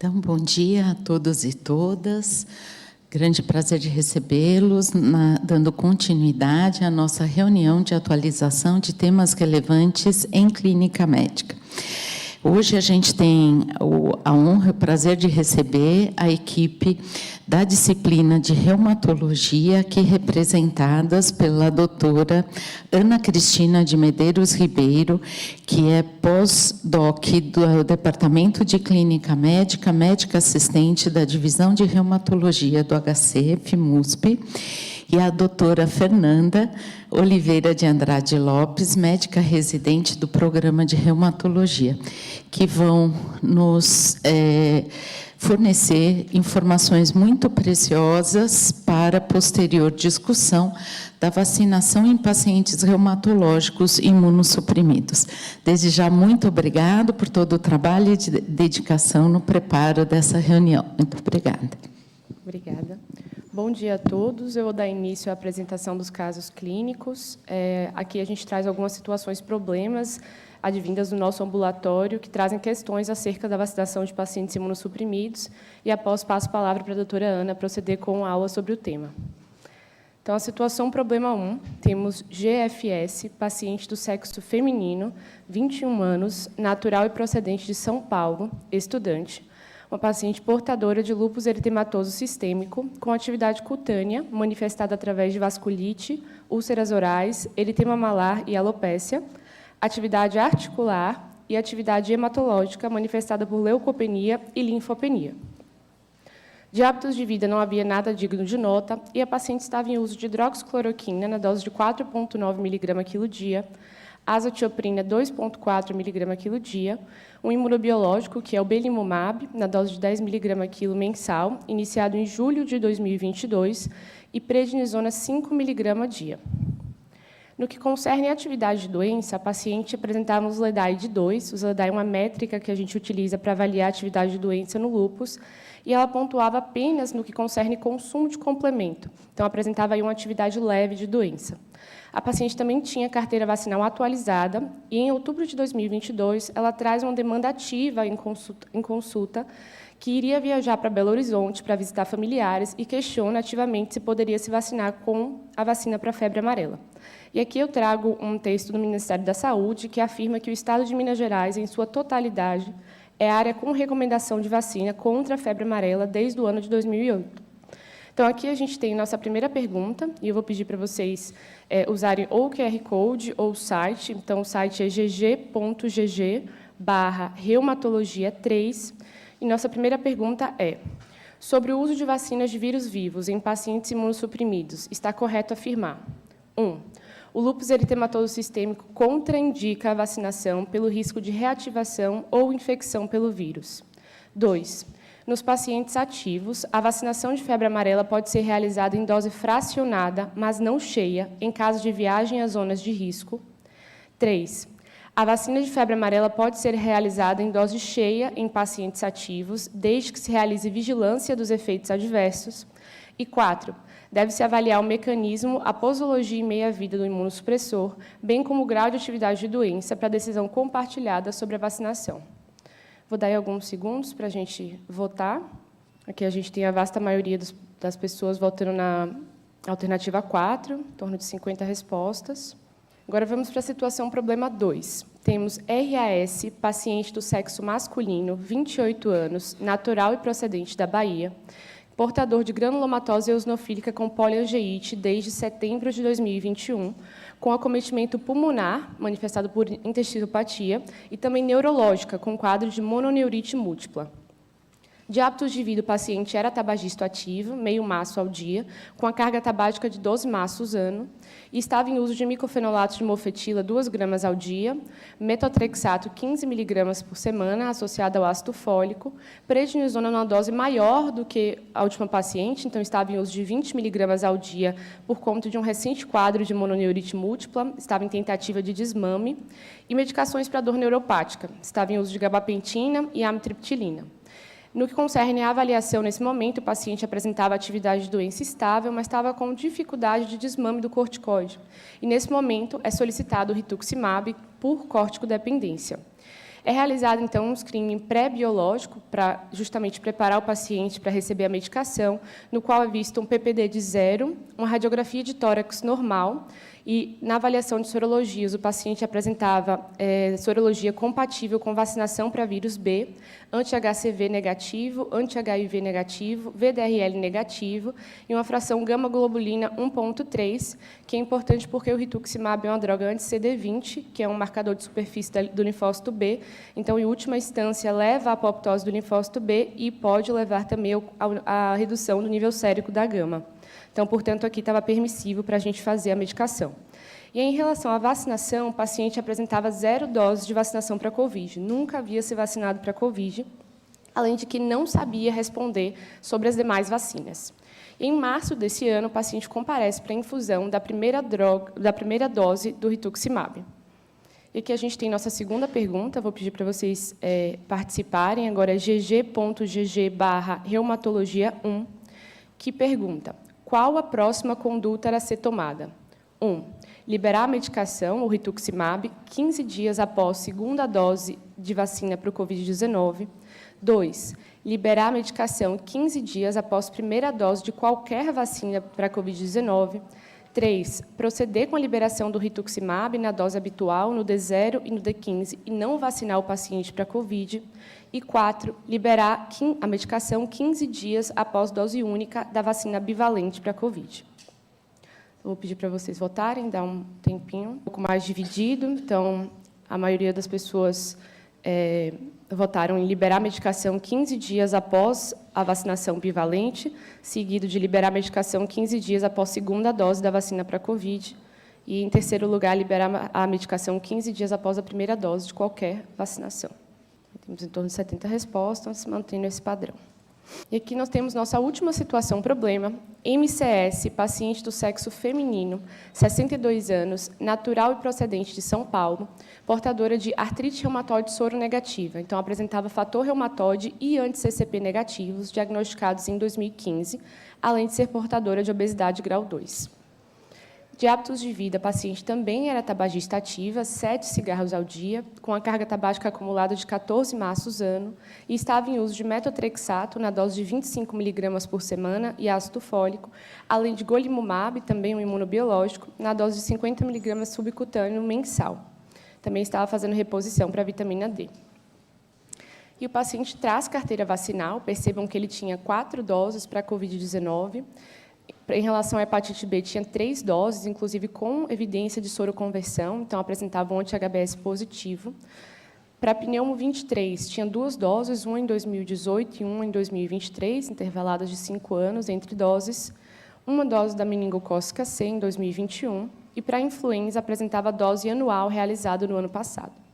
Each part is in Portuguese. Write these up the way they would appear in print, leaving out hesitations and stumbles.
Então, bom dia a todos e todas. Grande prazer de recebê-los, dando continuidade à nossa reunião de atualização de temas relevantes em clínica médica. Hoje a gente tem a honra e o prazer de receber a equipe da disciplina de reumatologia, aqui representadas pela doutora Ana Cristina de Medeiros Ribeiro, que é pós-doc do Departamento de Clínica Médica, médica assistente da Divisão de Reumatologia do HCF MUSP, e a doutora Fernanda Oliveira de Andrade Lopes, médica residente do Programa de Reumatologia, que vão nos fornecer informações muito preciosas para a posterior discussão da vacinação em pacientes reumatológicos imunossuprimidos. Desde já, muito obrigado por todo o trabalho e de dedicação no preparo dessa reunião. Muito obrigada. Obrigada. Bom dia a todos. Eu vou dar início à apresentação dos casos clínicos. Aqui a gente traz algumas situações, problemas advindas do nosso ambulatório, que trazem questões acerca da vacinação de pacientes imunossuprimidos, e após passo a palavra para a doutora Ana proceder com a aula sobre o tema. Então, a situação problema 1, temos GFS, paciente do sexo feminino, 21 anos, natural e procedente de São Paulo, estudante, uma paciente portadora de lúpus eritematoso sistêmico, com atividade cutânea, manifestada através de vasculite, úlceras orais, eritema malar e alopécia, atividade articular e atividade hematológica, manifestada por leucopenia e linfopenia. De hábitos de vida não havia nada digno de nota, e a paciente estava em uso de hidroxicloroquina na dose de 4,9 mg quilo dia, azatioprina 2,4 mg quilo dia, um imunobiológico, que é o belimumab, na dose de 10 mg quilo mensal, iniciado em julho de 2022, e prednisona 5 mg dia. No que concerne à atividade de doença, a paciente apresentava um SLEDAI de 2, o SLEDAI é uma métrica que a gente utiliza para avaliar a atividade de doença no lúpus, e ela pontuava apenas no que concerne consumo de complemento, então apresentava aí uma atividade leve de doença. A paciente também tinha carteira vacinal atualizada, e em outubro de 2022, ela traz uma demanda ativa em consulta que iria viajar para Belo Horizonte para visitar familiares e questiona ativamente se poderia se vacinar com a vacina para a febre amarela. E aqui eu trago um texto do Ministério da Saúde que afirma que o Estado de Minas Gerais, em sua totalidade, é área com recomendação de vacina contra a febre amarela desde o ano de 2008. Então, aqui a gente tem nossa primeira pergunta, e eu vou pedir para vocês usarem ou o QR Code ou o site. Então, o site é gg.gg/reumatologia3. E nossa primeira pergunta é: sobre o uso de vacinas de vírus vivos em pacientes imunossuprimidos, está correto afirmar: 1. O lúpus eritematoso sistêmico contraindica a vacinação pelo risco de reativação ou infecção pelo vírus. 2. Nos pacientes ativos, a vacinação de febre amarela pode ser realizada em dose fracionada, mas não cheia, em caso de viagem às zonas de risco. 3. A vacina de febre amarela pode ser realizada em dose cheia em pacientes ativos, desde que se realize vigilância dos efeitos adversos. E 4. Deve-se avaliar o mecanismo, a posologia e meia-vida do imunossupressor, bem como o grau de atividade de doença para a decisão compartilhada sobre a vacinação. Vou dar aí alguns segundos para a gente votar. Aqui a gente tem a vasta maioria das pessoas votando na alternativa 4, em torno de 50 respostas. Agora vamos para a situação problema 2. Temos RAS, paciente do sexo masculino, 28 anos, natural e procedente da Bahia, portador de granulomatose eosinofílica com poliangeite desde setembro de 2021, com acometimento pulmonar, manifestado por intestinopatia, e também neurológica, com quadro de mononeurite múltipla. De hábitos de vida, o paciente era tabagista ativo, meio maço ao dia, com a carga tabágica de 12 maços ano, e estava em uso de micofenolato de mofetila 2 gramas ao dia, metotrexato 15 miligramas por semana, associado ao ácido fólico, prednisona numa dose maior do que a última paciente, então estava em uso de 20 miligramas ao dia, por conta de um recente quadro de mononeurite múltipla, estava em tentativa de desmame, e medicações para dor neuropática, estava em uso de gabapentina e amitriptilina. No que concerne à avaliação, nesse momento, o paciente apresentava atividade de doença estável, mas estava com dificuldade de desmame do corticoide. E, nesse momento, é solicitado o rituximab por córticodependência. É realizado, então, um screening pré-biológico para justamente preparar o paciente para receber a medicação, no qual é visto um PPD de 0, uma radiografia de tórax normal, e, na avaliação de sorologias, o paciente apresentava sorologia compatível com vacinação para vírus B, anti-HCV negativo, anti-HIV negativo, VDRL negativo e uma fração gama-globulina 1,3, que é importante porque o rituximab é uma droga anti-CD20, que é um marcador de superfície do linfócito B, então, em última instância, leva à apoptose do linfócito B e pode levar também à redução do nível sérico da gama. Então, portanto, aqui estava permissível para a gente fazer a medicação. E em relação à vacinação, o paciente apresentava 0 doses de vacinação para a COVID. Nunca havia se vacinado para a COVID, além de que não sabia responder sobre as demais vacinas. Em março desse ano, o paciente comparece para a infusão da primeira dose do rituximab. E aqui a gente tem nossa segunda pergunta, vou pedir para vocês participarem, agora é gg.gg/reumatologia1, que pergunta: qual a próxima conduta a ser tomada? 1. Liberar a medicação, o rituximab, 15 dias após segunda dose de vacina para o Covid-19. 2. Liberar a medicação 15 dias após primeira dose de qualquer vacina para a Covid-19. 3. Proceder com a liberação do rituximab na dose habitual, no D0 e no D15, e não vacinar o paciente para a Covid. E 4. Liberar a medicação 15 dias após dose única da vacina bivalente para a Covid. Vou pedir para vocês votarem, dar um tempinho, um pouco mais dividido. Então, a maioria das pessoas votaram em liberar a medicação 15 dias após a vacinação bivalente, seguido de liberar a medicação 15 dias após segunda dose da vacina para a Covid. E, em terceiro lugar, liberar a medicação 15 dias após a primeira dose de qualquer vacinação. Temos em torno de 70 respostas, mantendo esse padrão. E aqui nós temos nossa última situação problema, MCS, paciente do sexo feminino, 62 anos, natural e procedente de São Paulo, portadora de artrite reumatoide soronegativa. Então, apresentava fator reumatoide e anti-CCP negativos, diagnosticados em 2015, além de ser portadora de obesidade grau 2. De hábitos de vida, a paciente também era tabagista ativa, 7 cigarros ao dia, com a carga tabágica acumulada de 14 maços ano, e estava em uso de metotrexato na dose de 25 mg por semana e ácido fólico, além de golimumab, também um imunobiológico, na dose de 50 mg subcutâneo mensal. Também estava fazendo reposição para a vitamina D. E o paciente traz carteira vacinal, percebam que ele tinha 4 doses para a Covid-19, em relação à hepatite B, tinha 3 doses, inclusive com evidência de soroconversão, então apresentava um anti-HBS positivo. Para a pneumo 23, tinha 2 doses, uma em 2018 e uma em 2023, intervaladas de 5 anos entre doses. Uma dose da meningocócica C em 2021, e para a influenza apresentava dose anual realizada no ano passado.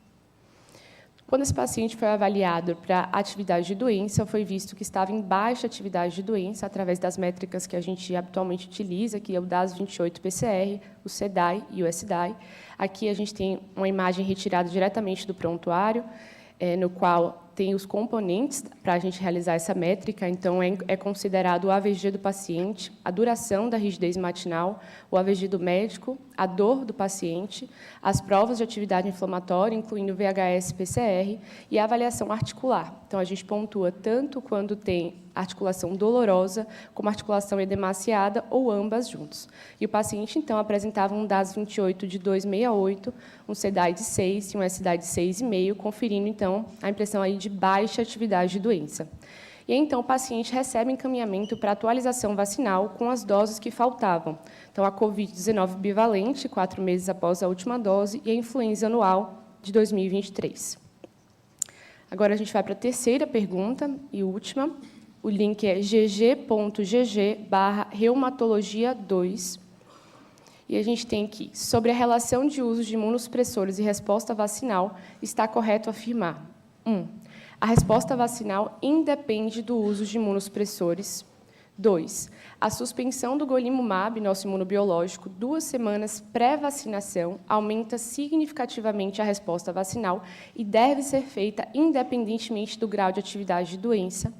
Quando esse paciente foi avaliado para atividade de doença, foi visto que estava em baixa atividade de doença, através das métricas que a gente habitualmente utiliza, que é o DAS28-PCR, o SEDAI e o SDAI. Aqui a gente tem uma imagem retirada diretamente do prontuário, no qual tem os componentes para a gente realizar essa métrica. Então, é considerado o AVG do paciente, a duração da rigidez matinal, o AVG do médico, a dor do paciente, as provas de atividade inflamatória, incluindo o VHS-PCR, e a avaliação articular. Então, a gente pontua tanto quando tem articulação dolorosa, como articulação edemaciada, ou ambas juntos. E o paciente, então, apresentava um DAS28 de 268, um SEDAI de 6 e um SDAI de 6,5, conferindo, então, a impressão aí de baixa atividade de doença. E, então, o paciente recebe encaminhamento para atualização vacinal com as doses que faltavam. Então, a Covid-19 bivalente, 4 meses após a última dose, e a influenza anual de 2023. Agora, a gente vai para a terceira pergunta e última. O link é gg.gg/reumatologia2. E a gente tem aqui, sobre a relação de uso de imunossupressores e resposta vacinal, está correto afirmar: 1. A resposta vacinal independe do uso de imunossupressores. 2. A suspensão do golimumab, nosso imunobiológico, 2 semanas pré-vacinação, aumenta significativamente a resposta vacinal e deve ser feita independentemente do grau de atividade de doença.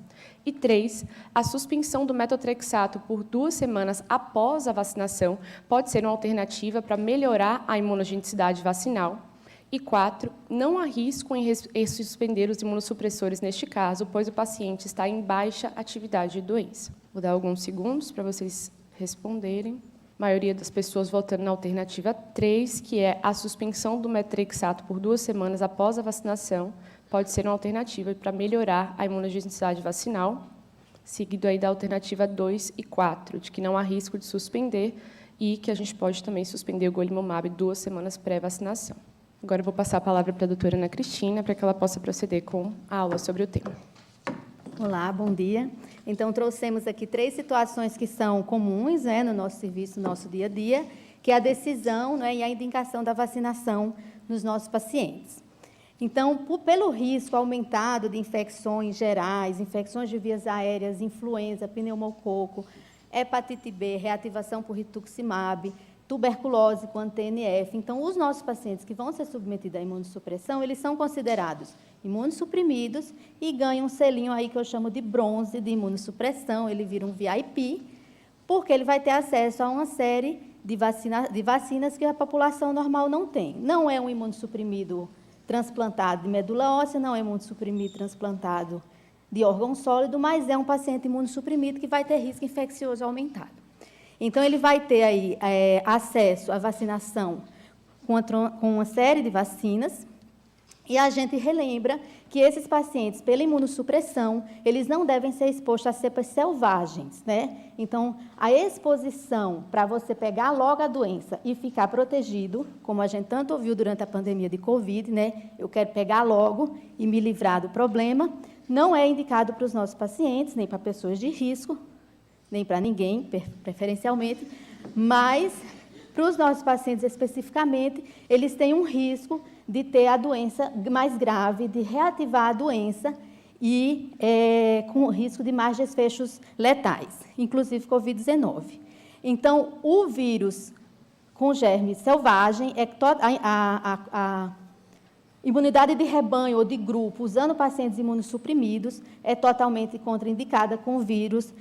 E 3, a suspensão do metotrexato por 2 semanas após a vacinação pode ser uma alternativa para melhorar a imunogenicidade vacinal. E 4, não há risco em suspender os imunossupressores neste caso, pois o paciente está em baixa atividade de doença. Vou dar alguns segundos para vocês responderem. A maioria das pessoas votando na alternativa 3, que é a suspensão do metrexato por 2 semanas após a vacinação, pode ser uma alternativa para melhorar a imunogenicidade vacinal, seguido aí da alternativa 2 e 4, de que não há risco de suspender e que a gente pode também suspender o golimumab 2 semanas pré-vacinação. Agora eu vou passar a palavra para a doutora Ana Cristina, para que ela possa proceder com a aula sobre o tema. Olá, bom dia. Então, trouxemos aqui 3 situações que são comuns, né, no nosso serviço, no nosso dia a dia, que é a decisão, né, e a indicação da vacinação nos nossos pacientes. Então, pelo risco aumentado de infecções gerais, infecções de vias aéreas, influenza, pneumococo, hepatite B, reativação por rituximab, tuberculose com TNF. Então, os nossos pacientes que vão ser submetidos à imunossupressão, eles são considerados imunossuprimidos e ganham um selinho aí que eu chamo de bronze de imunossupressão, ele vira um VIP, porque ele vai ter acesso a uma série de vacinas que a população normal não tem. Não é um imunossuprimido transplantado de medula óssea, não é imunossuprimido transplantado de órgão sólido, mas é um paciente imunossuprimido que vai ter risco infeccioso aumentado. Então, ele vai ter aí acesso à vacinação com uma série de vacinas, e a gente relembra que esses pacientes, pela imunossupressão, eles não devem ser expostos a cepas selvagens, né? Então, a exposição para você pegar logo a doença e ficar protegido, como a gente tanto ouviu durante a pandemia de Covid, né? Eu quero pegar logo e me livrar do problema, não é indicado para os nossos pacientes, nem para pessoas de risco, nem para ninguém, preferencialmente, mas para os nossos pacientes especificamente, eles têm um risco de ter a doença mais grave, de reativar a doença e com risco de mais desfechos letais, inclusive Covid-19. Então, o vírus com germe selvagem, a imunidade de rebanho ou de grupo, usando pacientes imunossuprimidos, é totalmente contraindicada com vírus,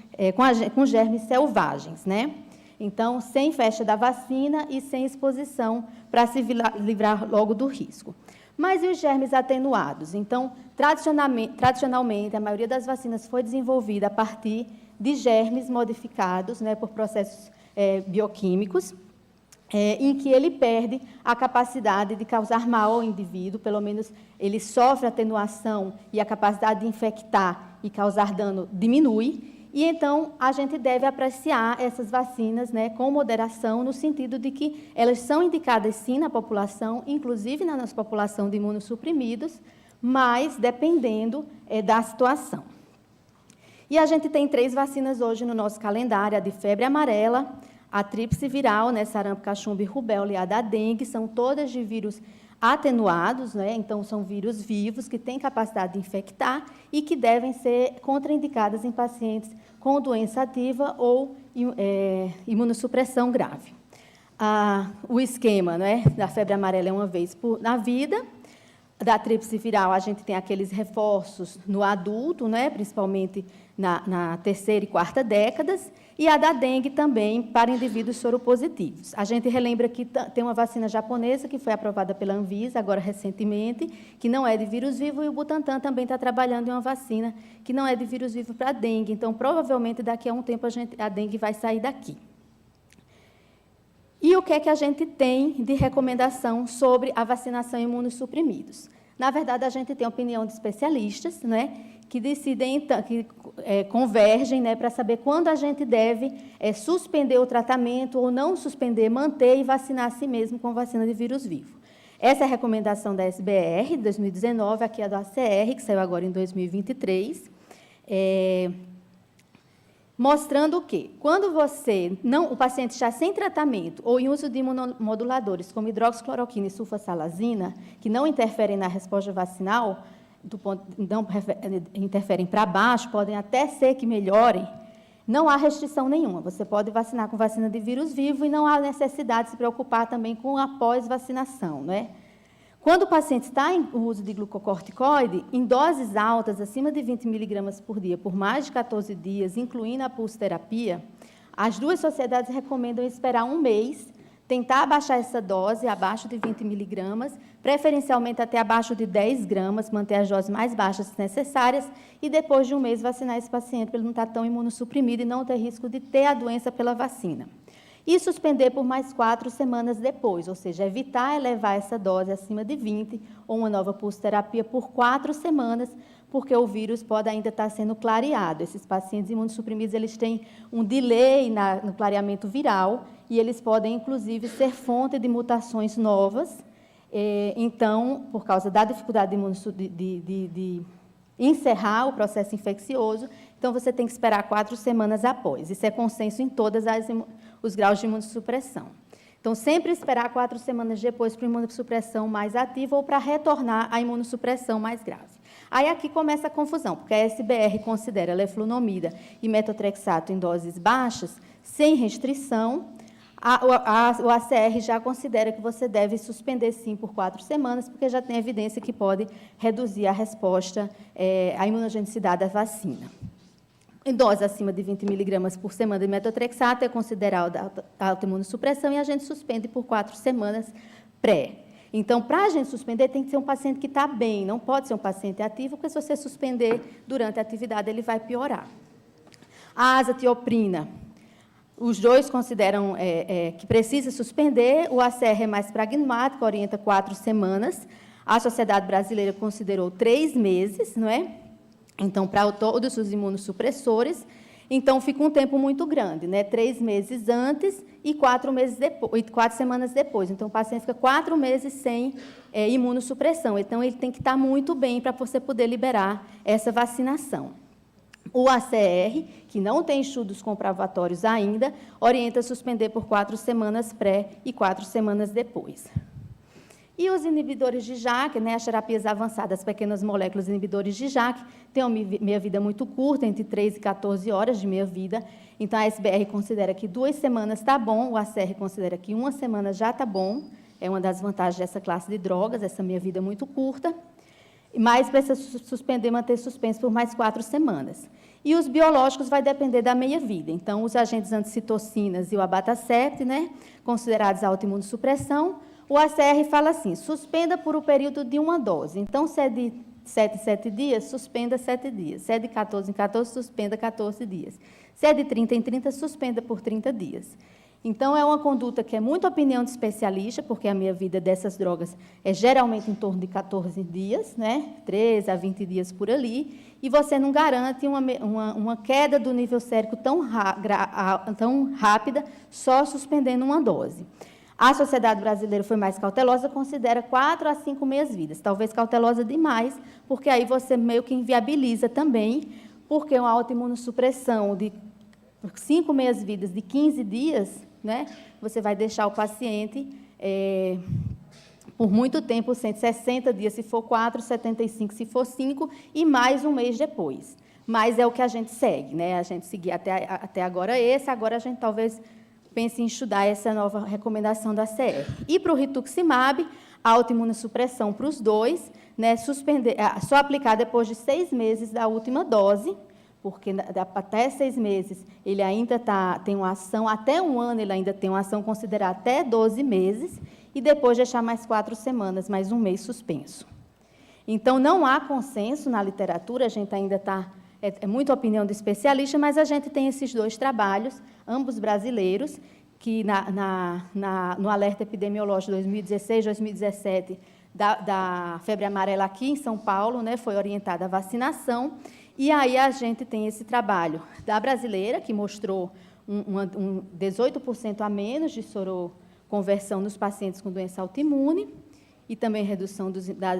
com germes selvagens, né? Então, sem festa da vacina e sem exposição para se livrar logo do risco. Mas e os germes atenuados? Então, tradicionalmente, a maioria das vacinas foi desenvolvida a partir de germes modificados, né, por processos bioquímicos, em que ele perde a capacidade de causar mal ao indivíduo, pelo menos ele sofre atenuação e a capacidade de infectar e causar dano diminui, e então a gente deve apreciar essas vacinas, né, com moderação, no sentido de que elas são indicadas sim na população, inclusive na nossa população de imunossuprimidos, mas dependendo da situação. E a gente tem 3 vacinas hoje no nosso calendário, a de febre amarela, a tríplice viral, né, sarampo, cachumba e rubéola, e a da dengue, são todas de vírus atenuados, né, então são vírus vivos que têm capacidade de infectar e que devem ser contraindicadas em pacientes com doença ativa ou imunossupressão grave. O esquema, né, da febre amarela é uma vez na vida. Da tríplice viral, a gente tem aqueles reforços no adulto, né, principalmente na 3ª e 4ª décadas, e a da dengue também para indivíduos soropositivos. A gente relembra que tem uma vacina japonesa que foi aprovada pela Anvisa, agora recentemente, que não é de vírus vivo, e o Butantan também está trabalhando em uma vacina que não é de vírus vivo para a dengue. Então, provavelmente, daqui a um tempo, a dengue vai sair daqui. E o que é que a gente tem de recomendação sobre a vacinação em imunossuprimidos? Na verdade, a gente tem a opinião de especialistas, né, que decidem, que convergem, né, para saber quando a gente deve suspender o tratamento ou não suspender, manter e vacinar a si mesmo com vacina de vírus vivo. Essa é a recomendação da SBR, de 2019, aqui é a do ACR, que saiu agora em 2023, mostrando que, quando o paciente está sem tratamento ou em uso de imunomoduladores, como hidroxicloroquina e sulfasalazina, que não interferem na resposta vacinal, não interferem para baixo, podem até ser que melhorem, não há restrição nenhuma. Você pode vacinar com vacina de vírus vivo e não há necessidade de se preocupar também com a pós-vacinação, né? Quando o paciente está em uso de glucocorticoide, em doses altas, acima de 20 mg por dia, por mais de 14 dias, incluindo a pulsoterapia, as 2 sociedades recomendam esperar 1 mês tentar abaixar essa dose abaixo de 20 miligramas, preferencialmente até abaixo de 10 gramas, manter as doses mais baixas necessárias, e depois de um mês vacinar esse paciente, para ele não estar tão imunossuprimido e não ter risco de ter a doença pela vacina. E suspender por mais 4 semanas depois, ou seja, evitar elevar essa dose acima de 20 ou uma nova pulsoterapia por 4 semanas, porque o vírus pode ainda estar sendo clareado. Esses pacientes imunossuprimidos, eles têm um delay no clareamento viral e eles podem, inclusive, ser fonte de mutações novas. Então, por causa da dificuldade de encerrar o processo infeccioso, então você tem que esperar 4 semanas após. Isso é consenso em todos os graus de imunossupressão. Então, sempre esperar 4 semanas depois para a imunossupressão mais ativa ou para retornar à imunossupressão mais grave. Aí aqui começa a confusão, porque a SBR considera leflunomida e metotrexato em doses baixas, sem restrição. O ACR já considera que você deve suspender, sim, por 4 semanas, porque já tem evidência que pode reduzir a resposta, a imunogenicidade da vacina. Em dose acima de 20 miligramas por semana de metotrexato é considerada autoimunossupressão e a gente suspende por 4 semanas pré. Então, para a gente suspender, tem que ser um paciente que está bem, não pode ser um paciente ativo, porque se você suspender durante a atividade, ele vai piorar. A azatioprina, os dois consideram que precisa suspender, o ACR é mais pragmático, orienta 4 semanas, a Sociedade Brasileira considerou 3 meses, não é? Então, para todos os imunossupressores, então fica um tempo muito grande, né? 3 meses antes e 4 meses depois, 4 semanas depois. Então, o paciente fica 4 meses sem imunossupressão. Então, ele tem que estar muito bem para você poder liberar essa vacinação. O ACR, que não tem estudos comprobatórios ainda, orienta a suspender por 4 semanas pré e 4 semanas depois. E os inibidores de JAK, né, as terapias avançadas, pequenas moléculas inibidores de JAK, têm uma meia-vida muito curta, entre 3 e 14 horas de meia-vida. Então, a SBR considera que 2 semanas está bom, o ACR considera que 1 semana já está bom. É uma das vantagens dessa classe de drogas, essa meia-vida muito curta. Mas precisa suspender, manter suspenso por mais 4 semanas. E os biológicos vai depender da meia-vida. Então, os agentes anticitocinas e o abatacept, né, considerados autoimunossupressão, o ACR fala assim, suspenda por um período de 1 dose. Então, se é de 7 em 7 dias, suspenda 7 dias. Se é de 14 em 14, suspenda 14 dias. Se é de 30 em 30, suspenda por 30 dias. Então, é uma conduta que é muito opinião de especialista, porque a meia-vida dessas drogas é geralmente em torno de 14 dias, né? 13 a 20 dias por ali, e você não garante uma queda do nível sérico tão rápida só suspendendo 1 dose. A Sociedade Brasileira foi mais cautelosa, considera 4 a 5 meias-vidas, talvez cautelosa demais, porque aí você meio que inviabiliza também, porque uma autoimunossupressão de 5 meias-vidas de 15 dias, né, você vai deixar o paciente por muito tempo, 160 dias se for 4, 75 se for 5, e mais um mês depois. Mas é o que a gente segue, né? A gente seguia até agora agora a gente talvez pense em estudar essa nova recomendação da CR. E para o rituximab, a autoimunossupressão para os dois, né, só aplicar depois de 6 meses da última dose, porque até 6 meses ele ainda tem uma ação, até 1 ano ele ainda tem uma ação, considerar até 12 meses, e depois deixar mais 4 semanas, mais 1 mês suspenso. Então, não há consenso na literatura, a gente ainda está... É muita opinião de especialista, mas a gente tem esses 2 trabalhos, ambos brasileiros, que no alerta epidemiológico 2016-2017 da febre amarela aqui em São Paulo, né, foi orientada a vacinação, e aí a gente tem esse trabalho da brasileira, que mostrou um 18% a menos de soroconversão nos pacientes com doença autoimune, e também redução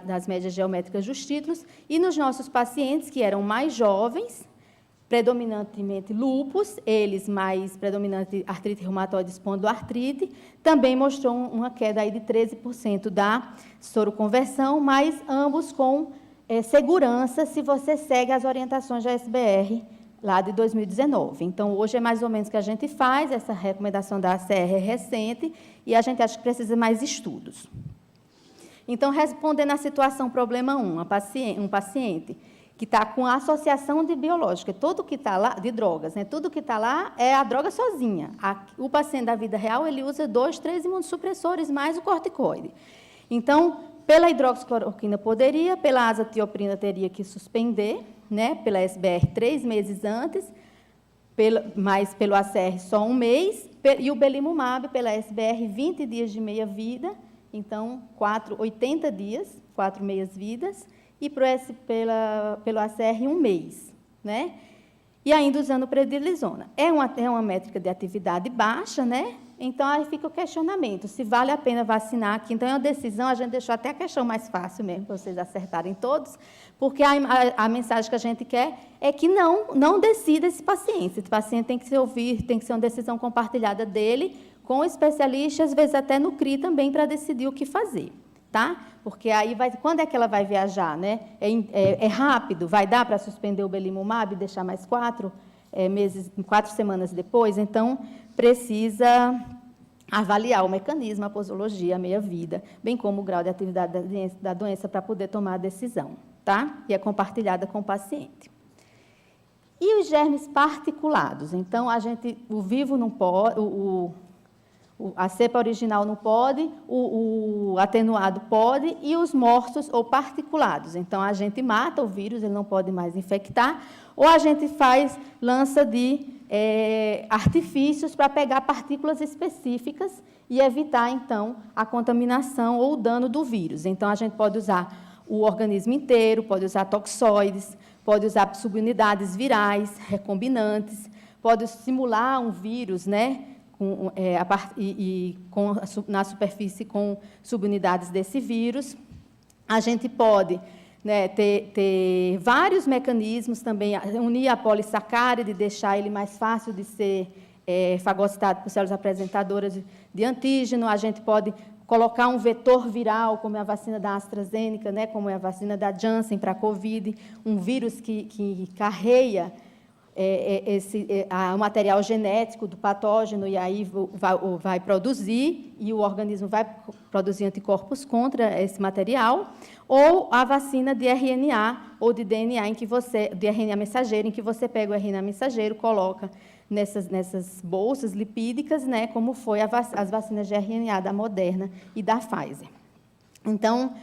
das médias geométricas dos títulos, e nos nossos pacientes, que eram mais jovens, predominantemente lúpus, eles mais predominante artrite reumatoide espondoartrite, também mostrou uma queda aí de 13% da soroconversão, mas ambos com segurança, se você segue as orientações da SBR lá de 2019. Então, hoje é mais ou menos o que a gente faz, essa recomendação da ACR é recente, e a gente acha que precisa mais estudos. Então, respondendo à situação problema 1, um paciente que está com a associação de biológica, tudo que está lá, de drogas, né? Tudo que está lá é a droga sozinha. O paciente da vida real, ele usa 2, 3 imunossupressores, mais o corticoide. Então, pela hidroxicloroquina poderia, pela azatioprina teria que suspender, né? Pela SBR 3 meses antes, mas pelo ACR só 1 mês, e o belimumab pela SBR 20 dias de meia-vida, então 80 dias, 4 meias-vidas, e pelo ACR 1 mês, né? E ainda usando prednisona. É uma métrica de atividade baixa, né? Então, aí fica o questionamento, se vale a pena vacinar aqui. Então, é uma decisão, a gente deixou até a questão mais fácil mesmo, para vocês acertarem todos, porque a mensagem que a gente quer é que não decida esse paciente. Esse paciente tem que se ouvir, tem que ser uma decisão compartilhada dele, com o especialista, às vezes até no CRI também, para decidir o que fazer. Tá? Porque aí quando é que ela vai viajar, né? É rápido, vai dar para suspender o belimumab e deixar mais 4 semanas depois? Então, precisa avaliar o mecanismo, a posologia, a meia-vida, bem como o grau de atividade da doença para poder tomar a decisão, tá? E é compartilhada com o paciente. E os germes particulados? Então, o vivo não pode, a cepa original não pode, o atenuado pode, e os mortos ou particulados. Então, a gente mata o vírus, ele não pode mais infectar, ou a gente lança de artifícios para pegar partículas específicas e evitar, então, a contaminação ou o dano do vírus. Então, a gente pode usar o organismo inteiro, pode usar toxoides, pode usar subunidades virais, recombinantes, pode simular um vírus, né? Na superfície com subunidades desse vírus. A gente pode, né, ter vários mecanismos também, unir a polissacáride, deixar ele mais fácil de ser fagocitado por células apresentadoras de antígeno. A gente pode colocar um vetor viral, como é a vacina da AstraZeneca, né, como é a vacina da Janssen para a COVID, um vírus que carreia o material genético do patógeno, e aí vai produzir, e o organismo vai produzir anticorpos contra esse material, ou a vacina de RNA ou de DNA, de RNA mensageiro, em que você pega o RNA mensageiro, coloca nessas bolsas lipídicas, né, como foi as vacinas de RNA da Moderna e da Pfizer. Então,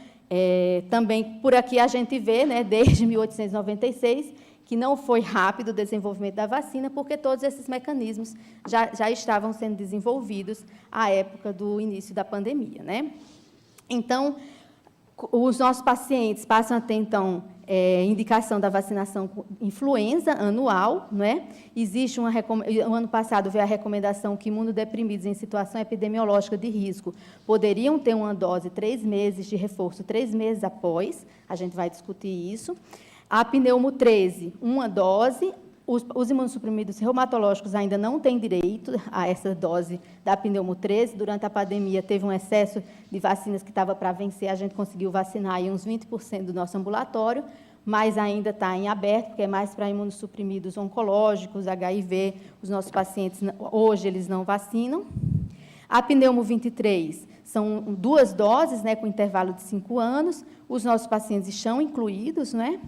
também por aqui a gente vê, né, desde 1896, que não foi rápido o desenvolvimento da vacina, porque todos esses mecanismos já estavam sendo desenvolvidos à época do início da pandemia, né? Então, os nossos pacientes passam a ter, então, indicação da vacinação com influenza anual, né? Existe o ano passado veio a recomendação que imunodeprimidos em situação epidemiológica de risco poderiam ter uma dose 3 meses de reforço, 3 meses após, a gente vai discutir isso. A pneumo 13, uma dose. Os imunossuprimidos reumatológicos ainda não têm direito a essa dose da pneumo 13. Durante a pandemia, teve um excesso de vacinas que estava para vencer. A gente conseguiu vacinar aí uns 20% do nosso ambulatório, mas ainda está em aberto, porque é mais para imunossuprimidos oncológicos, HIV. Os nossos pacientes, hoje, eles não vacinam. A pneumo 23 são 2 doses, né, com intervalo de 5 anos. Os nossos pacientes estão incluídos, né?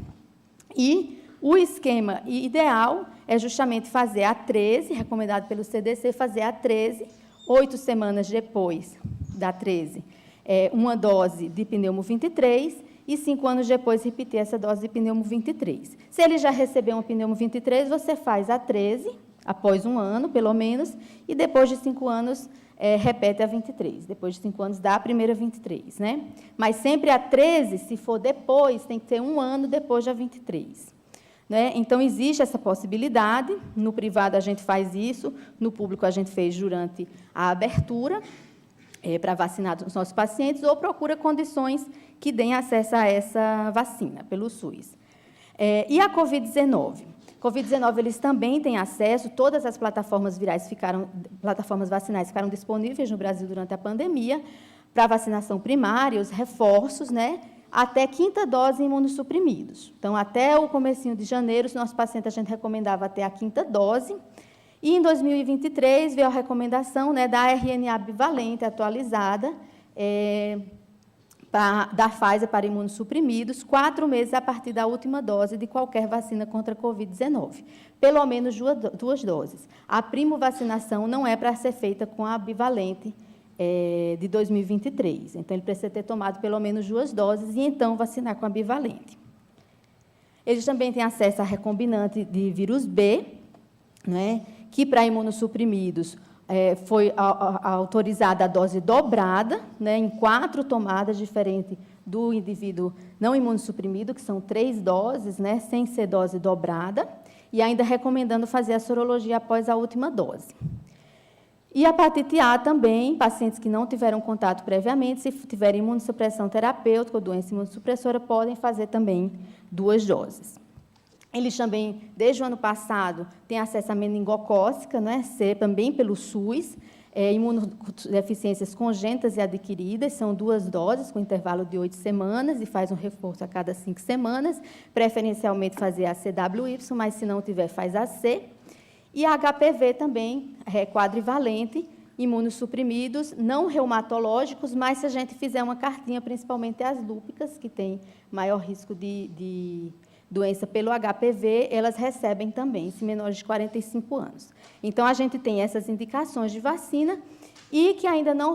E o esquema ideal é justamente fazer a 13, recomendado pelo CDC, fazer a 13, 8 semanas depois da 13, uma dose de pneumo 23, e 5 anos depois repetir essa dose de pneumo 23. Se ele já recebeu um pneumo 23, você faz a 13, após 1 ano, pelo menos, e depois de 5 anos, repete a 23. Depois de 5 anos, dá a primeira 23, né? Mas sempre a 13, se for depois, tem que ser 1 ano depois da 23. Né? Então, existe essa possibilidade. No privado, a gente faz isso. No público, a gente fez durante a abertura, para vacinar os nossos pacientes, ou procura condições que deem acesso a essa vacina pelo SUS. E a Covid-19? Covid-19, eles também têm acesso, todas as plataformas vacinais ficaram disponíveis no Brasil durante a pandemia, para vacinação primária, os reforços, né, até 5ª dose em imunossuprimidos. Então, até o comecinho de janeiro, os nossos pacientes, a gente recomendava até a 5ª dose, e em 2023 veio a recomendação, né, da RNA bivalente atualizada, da Pfizer para imunossuprimidos, 4 meses a partir da última dose de qualquer vacina contra a Covid-19. Pelo menos 2 doses. A primovacinação não é para ser feita com a bivalente de 2023. Então, ele precisa ter tomado pelo menos 2 doses e, então, vacinar com a bivalente. Eles também têm acesso a recombinante de vírus B, né, que, para imunossuprimidos, foi autorizada a dose dobrada, né, em 4 tomadas, diferente do indivíduo não imunossuprimido, que são 3 doses, né, sem ser dose dobrada, e ainda recomendando fazer a sorologia após a última dose. E a hepatite A também, pacientes que não tiveram contato previamente, se tiverem imunossupressão terapêutica ou doença imunossupressora, podem fazer também 2 doses. Eles também, desde o ano passado, têm acesso à meningocócica, né, também pelo SUS, imunodeficiências congênitas e adquiridas, são 2 doses, com intervalo de 8 semanas, e faz um reforço a cada 5 semanas, preferencialmente fazer a CWY, mas se não tiver, faz a C. E a HPV também, quadrivalente, imunossuprimidos, não reumatológicos, mas se a gente fizer uma cartinha, principalmente as lúpicas, que têm maior risco de doença pelo HPV, elas recebem também, se menores de 45 anos. Então, a gente tem essas indicações de vacina e que ainda não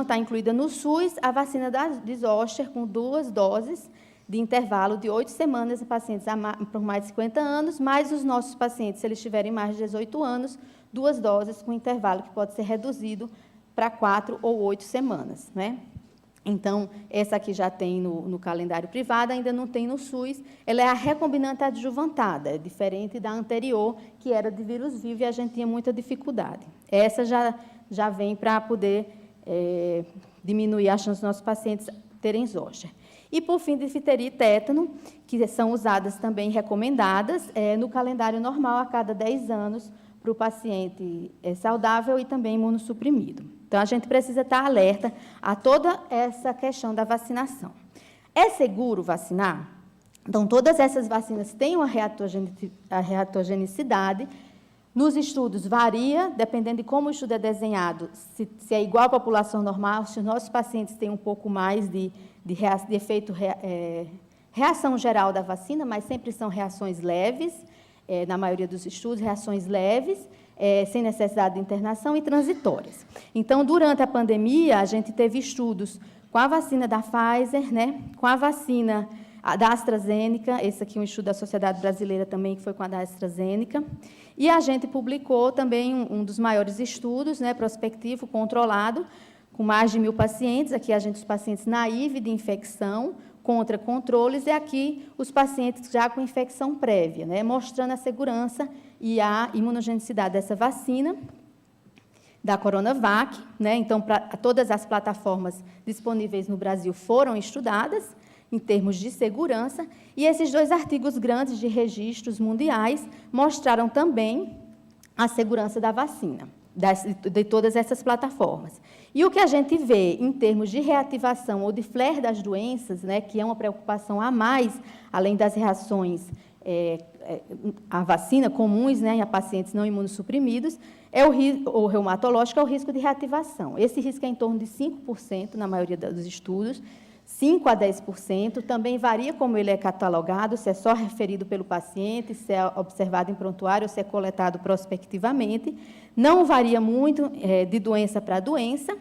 está incluída no SUS, a vacina de Zoster, com 2 doses de intervalo de 8 semanas em pacientes por mais de 50 anos, mais os nossos pacientes, se eles tiverem mais de 18 anos, 2 doses com intervalo que pode ser reduzido para 4 ou 8 semanas, né? Então, essa aqui já tem no calendário privado, ainda não tem no SUS. Ela é a recombinante adjuvantada, é diferente da anterior, que era de vírus vivo, e a gente tinha muita dificuldade. Essa já vem para poder diminuir a chance dos nossos pacientes terem Zoster. E, por fim, difteria e tétano, que são usadas também recomendadas no calendário normal a cada 10 anos para o paciente saudável e também imunossuprimido. Então, a gente precisa estar alerta a toda essa questão da vacinação. É seguro vacinar? Então, todas essas vacinas têm uma reatogenicidade. Nos estudos, varia, dependendo de como o estudo é desenhado, se é igual à população normal, se os nossos pacientes têm um pouco mais de efeito, reação geral da vacina, mas sempre são reações leves, na maioria dos estudos, reações leves, sem necessidade de internação e transitórias. Então, durante a pandemia, a gente teve estudos com a vacina da Pfizer, né, com a vacina da AstraZeneca, esse aqui é um estudo da Sociedade Brasileira também, que foi com a da AstraZeneca, e a gente publicou também um dos maiores estudos, né, prospectivo, controlado, com mais de 1.000 pacientes, aqui os pacientes naivos de infecção, contra controles, e aqui os pacientes já com infecção prévia, né, mostrando a segurança e a imunogenicidade dessa vacina, da Coronavac, né, então, todas as plataformas disponíveis no Brasil foram estudadas, em termos de segurança, e esses 2 artigos grandes de registros mundiais mostraram também a segurança da vacina, de todas essas plataformas. E o que a gente vê em termos de reativação ou de flare das doenças, né, que é uma preocupação a mais, além das reações à vacina comuns, né, a pacientes não imunossuprimidos, o reumatológico é o risco de reativação. Esse risco é em torno de 5% na maioria dos estudos, 5% a 10%, também varia como ele é catalogado, se é só referido pelo paciente, se é observado em prontuário, ou se é coletado prospectivamente. Não varia muito de doença para doença,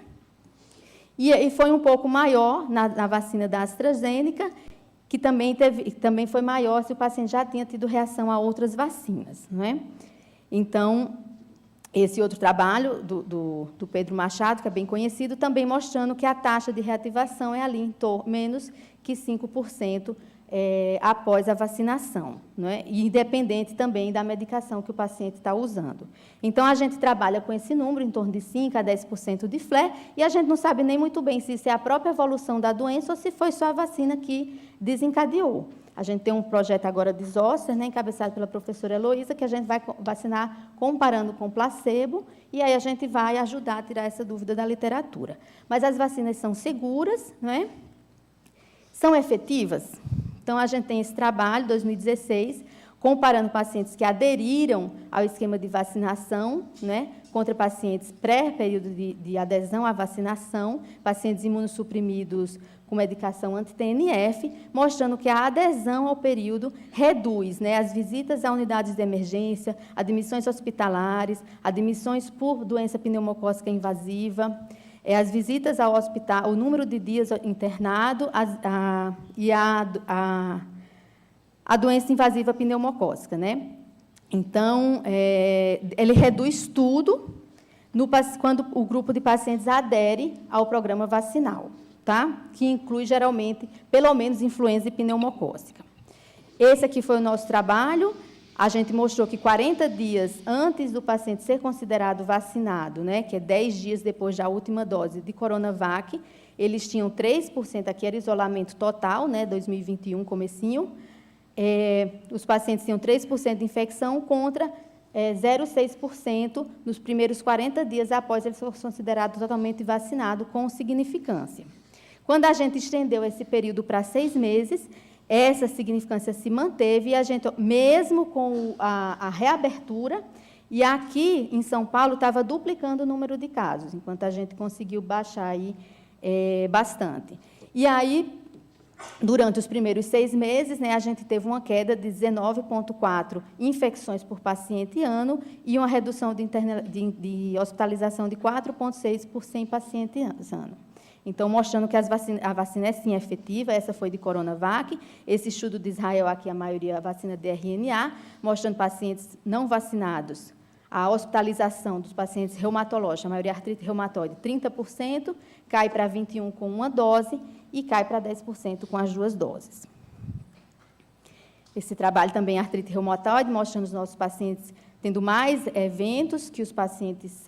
e foi um pouco maior na vacina da AstraZeneca, que também foi maior se o paciente já tinha tido reação a outras vacinas, não é? Então, esse outro trabalho do Pedro Machado, que é bem conhecido, também mostrando que a taxa de reativação é ali em menos que 5% após a vacinação, não é? E independente também da medicação que o paciente está usando. Então, a gente trabalha com esse número, em torno de 5% a 10% de flare, e a gente não sabe nem muito bem se isso é a própria evolução da doença ou se foi só a vacina que desencadeou. A gente tem um projeto agora de Zoster, né, encabeçado pela professora Heloísa, que a gente vai vacinar comparando com placebo, e aí a gente vai ajudar a tirar essa dúvida da literatura. Mas as vacinas são seguras, não é? São efetivas? Então, a gente tem esse trabalho, 2016, comparando pacientes que aderiram ao esquema de vacinação, né, contra pacientes pré-período de adesão à vacinação, pacientes imunossuprimidos com medicação anti-TNF, mostrando que a adesão ao período reduz, né, as visitas a unidades de emergência, admissões hospitalares, admissões por doença pneumocócica invasiva, as visitas ao hospital, o número de dias internado e a doença invasiva pneumocócica, né? Então, ele reduz tudo quando o grupo de pacientes adere ao programa vacinal, tá? Que inclui, geralmente, pelo menos influenza e pneumocócica. Esse aqui foi o nosso trabalho. A gente mostrou que 40 dias antes do paciente ser considerado vacinado, né, que é 10 dias depois da última dose de Coronavac, eles tinham 3%, aqui era isolamento total, né, 2021, comecinho, os pacientes tinham 3% de infecção contra 0,6% nos primeiros 40 dias após eles serem considerados totalmente vacinados, com significância. Quando a gente estendeu esse período para 6 meses, essa significância se manteve, e a gente, mesmo com a reabertura, e aqui em São Paulo estava duplicando o número de casos, enquanto a gente conseguiu baixar aí, bastante. E aí, durante os primeiros 6 meses, né, a gente teve uma queda de 19,4 infecções por paciente ano e uma redução de hospitalização de 4,6 por 100 pacientes ano. Então, mostrando que a vacina é, sim, efetiva. Essa foi de Coronavac. Esse estudo de Israel, aqui, a maioria, a vacina de RNA, mostrando pacientes não vacinados. A hospitalização dos pacientes reumatológicos, a maioria artrite reumatoide, 30%, cai para 21% com uma dose e cai para 10% com as 2 doses. Esse trabalho também, artrite reumatoide, mostrando os nossos pacientes tendo mais eventos que os pacientes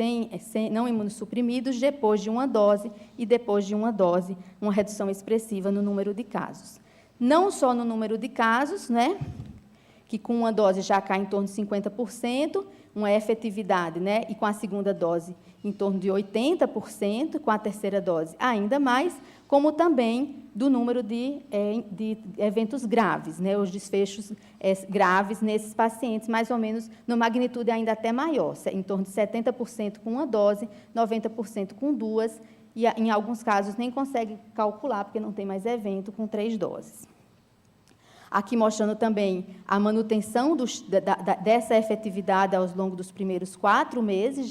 não imunossuprimidos depois de uma dose, e depois de uma dose, uma redução expressiva no número de casos. Não só no número de casos, né, que com uma dose já cai em torno de 50%, uma efetividade, né, e com a segunda dose em torno de 80%, com a terceira dose ainda mais, como também do número de eventos graves, né, os desfechos graves nesses pacientes, mais ou menos, numa magnitude ainda até maior, em torno de 70% com uma dose, 90% com 2, e em alguns casos nem consegue calcular, porque não tem mais evento com 3 doses. Aqui mostrando também a manutenção dessa efetividade ao longo dos primeiros 4 meses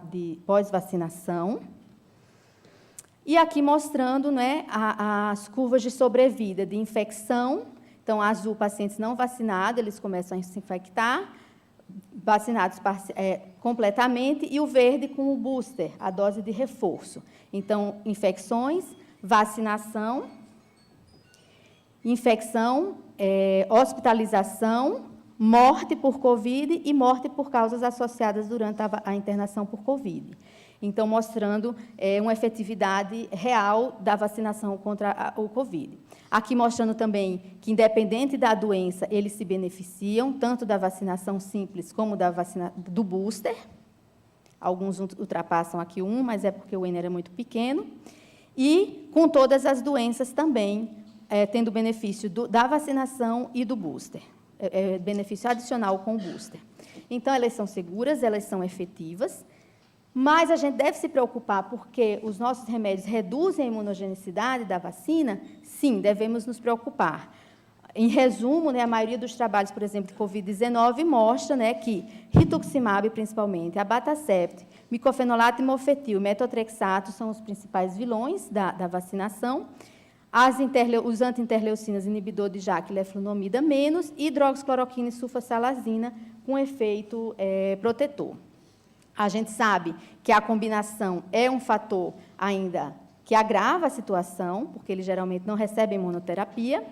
de pós-vacinação. E aqui mostrando, né, as curvas de sobrevida de infecção. Então, azul, pacientes não vacinados, eles começam a se infectar, vacinados completamente, e o verde com o booster, a dose de reforço. Então, infecções, vacinação, infecção, hospitalização, morte por Covid e morte por causas associadas durante a internação por Covid. Então, mostrando uma efetividade real da vacinação contra o Covid. Aqui mostrando também que, independente da doença, eles se beneficiam, tanto da vacinação simples como do booster. Alguns ultrapassam aqui 1, mas é porque o N era muito pequeno. E com todas as doenças também, tendo benefício da vacinação e do booster. Benefício adicional com o booster. Então, elas são seguras, elas são efetivas, mas a gente deve se preocupar porque os nossos remédios reduzem a imunogenicidade da vacina? Sim, devemos nos preocupar. Em resumo, né, a maioria dos trabalhos, por exemplo, de Covid-19, mostra, né, que rituximab, principalmente, abatacept, micofenolato e mofetil, metotrexato são os principais vilões da vacinação. Os anti-interleucinas, inibidor de JAK, leflunomida menos, e hidroxicloroquina e sulfasalazina com efeito protetor. A gente sabe que a combinação é um fator ainda que agrava a situação, porque eles geralmente não recebem imunoterapia,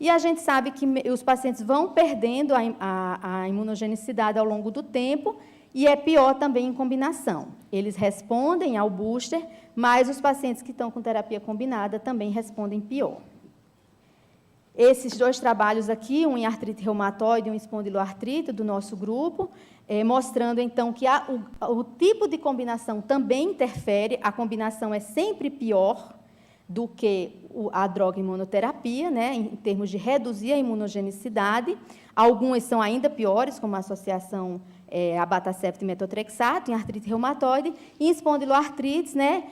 e a gente sabe que os pacientes vão perdendo a imunogenicidade ao longo do tempo, e é pior também em combinação. Eles respondem ao booster, mas os pacientes que estão com terapia combinada também respondem pior. Esses 2 trabalhos aqui, um em artrite reumatoide e um em espondiloartrite, do nosso grupo, mostrando, então, que o tipo de combinação também interfere, a combinação é sempre pior do que a droga imunoterapia, né, em termos de reduzir a imunogenicidade. Algumas são ainda piores, como a associação abatacepto e metotrexato, em artrite reumatoide, e em espondiloartrites, né,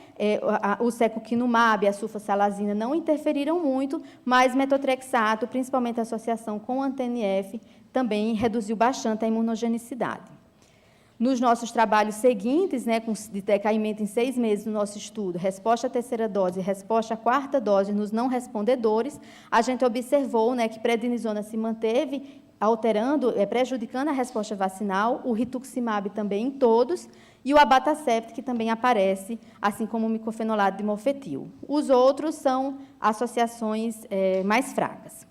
o secukinumab e a sulfasalazina não interferiram muito, mas metotrexato, principalmente a associação com a TNF, também reduziu bastante a imunogenicidade. Nos nossos trabalhos seguintes, né, de decaimento em 6 meses no nosso estudo, resposta à terceira dose e resposta à quarta dose nos não respondedores, a gente observou, né, que prednisona se manteve alterando, prejudicando a resposta vacinal, o rituximab também em todos, e o abatacept, que também aparece, assim como o micofenolato de mofetil. Os outros são associações mais fracas.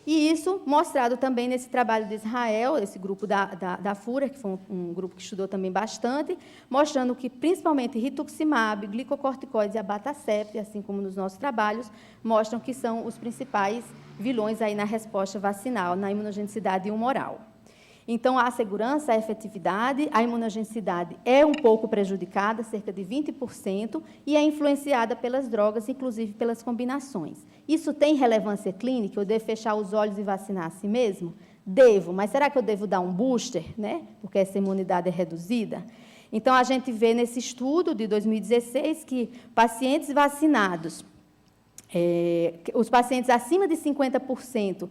E isso mostrado também nesse trabalho de Israel, esse grupo da FURA, que foi um grupo que estudou também bastante, mostrando que, principalmente, rituximab, glicocorticoides e abatacept, assim como nos nossos trabalhos, mostram que são os principais vilões aí na resposta vacinal, na imunogenicidade humoral. Então, a segurança, a efetividade, a imunogenicidade é um pouco prejudicada, cerca de 20%, e é influenciada pelas drogas, inclusive pelas combinações. Isso tem relevância clínica? Eu devo fechar os olhos e vacinar a si mesmo? Devo, mas será que eu devo dar um booster, né? Porque essa imunidade é reduzida? Então, a gente vê nesse estudo de 2016 que pacientes vacinados, os pacientes acima de 50%,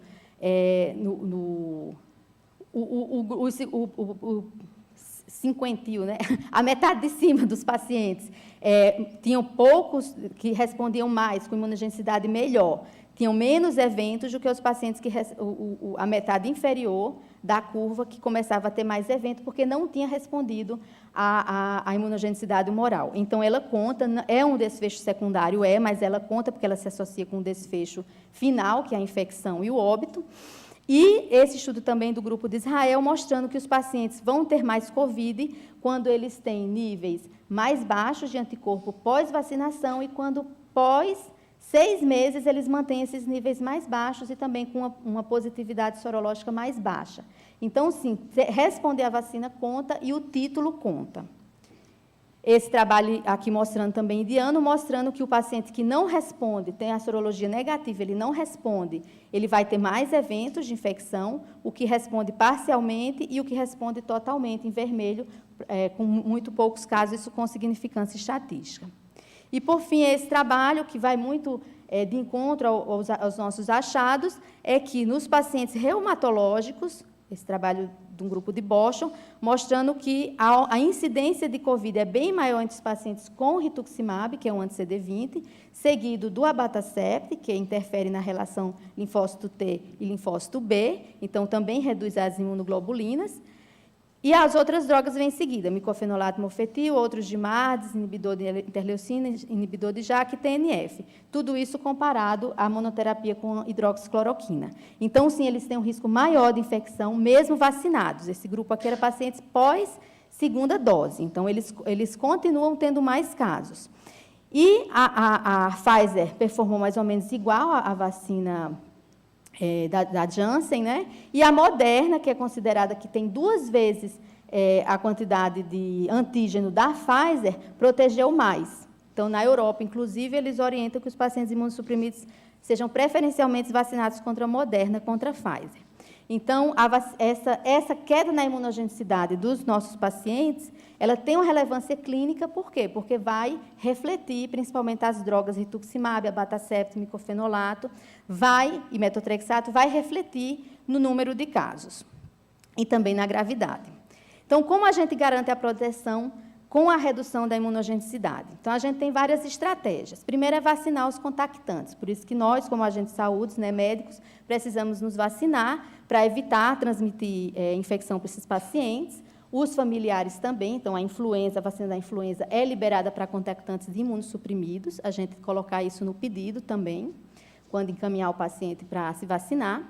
cinquentil, né? A metade de cima dos pacientes tinham poucos que respondiam mais, com imunogenicidade melhor, tinham menos eventos do que os pacientes que a metade inferior da curva, que começava a ter mais eventos, porque não tinha respondido à imunogenicidade humoral. Então, ela conta, é um desfecho secundário, mas ela conta porque ela se associa com o desfecho final, que é a infecção e o óbito. E esse estudo também do grupo de Israel, mostrando que os pacientes vão ter mais COVID quando eles têm níveis mais baixos de anticorpo pós-vacinação e quando pós 6 meses eles mantêm esses níveis mais baixos e também com uma positividade sorológica mais baixa. Então, sim, responder à vacina conta e o título conta. Esse trabalho aqui mostrando também indiano, mostrando que o paciente que não responde, tem a sorologia negativa, ele não responde, ele vai ter mais eventos de infecção, o que responde parcialmente e o que responde totalmente em vermelho, com muito poucos casos, isso com significância estatística. E, por fim, esse trabalho, que vai muito de encontro aos nossos achados, é que nos pacientes reumatológicos, esse trabalho de um grupo de Boston, mostrando que a incidência de COVID é bem maior entre os pacientes com rituximab, que é um anti-CD20, seguido do abatacept, que interfere na relação linfócito T e linfócito B, então também reduz as imunoglobulinas. E as outras drogas vêm em seguida, micofenolato mofetil, outros de MARDs, inibidor de interleucina, inibidor de JAK e TNF. Tudo isso comparado à monoterapia com hidroxicloroquina. Então, sim, eles têm um risco maior de infecção, mesmo vacinados. Esse grupo aqui era pacientes pós-segunda dose. Então, eles continuam tendo mais casos. E a Pfizer performou mais ou menos igual à vacina da Janssen, né? E a Moderna, que é considerada que tem 2 vezes a quantidade de antígeno da Pfizer, protegeu mais. Então, na Europa, inclusive, eles orientam que os pacientes imunossuprimidos sejam preferencialmente vacinados contra a Moderna, contra a Pfizer. Então, essa queda na imunogenicidade dos nossos pacientes, ela tem uma relevância clínica, por quê? Porque vai refletir, principalmente as drogas rituximab, abatacept, micofenolato, e metotrexato, vai refletir no número de casos e também na gravidade. Então, como a gente garante a proteção com a redução da imunogenicidade? Então, a gente tem várias estratégias. Primeiro é vacinar os contactantes, por isso que nós, como agentes de saúde, né, médicos, precisamos nos vacinar para evitar transmitir infecção para esses pacientes. Os familiares também, então a vacina da influenza é liberada para contactantes de imunossuprimidos, a gente colocar isso no pedido também, quando encaminhar o paciente para se vacinar.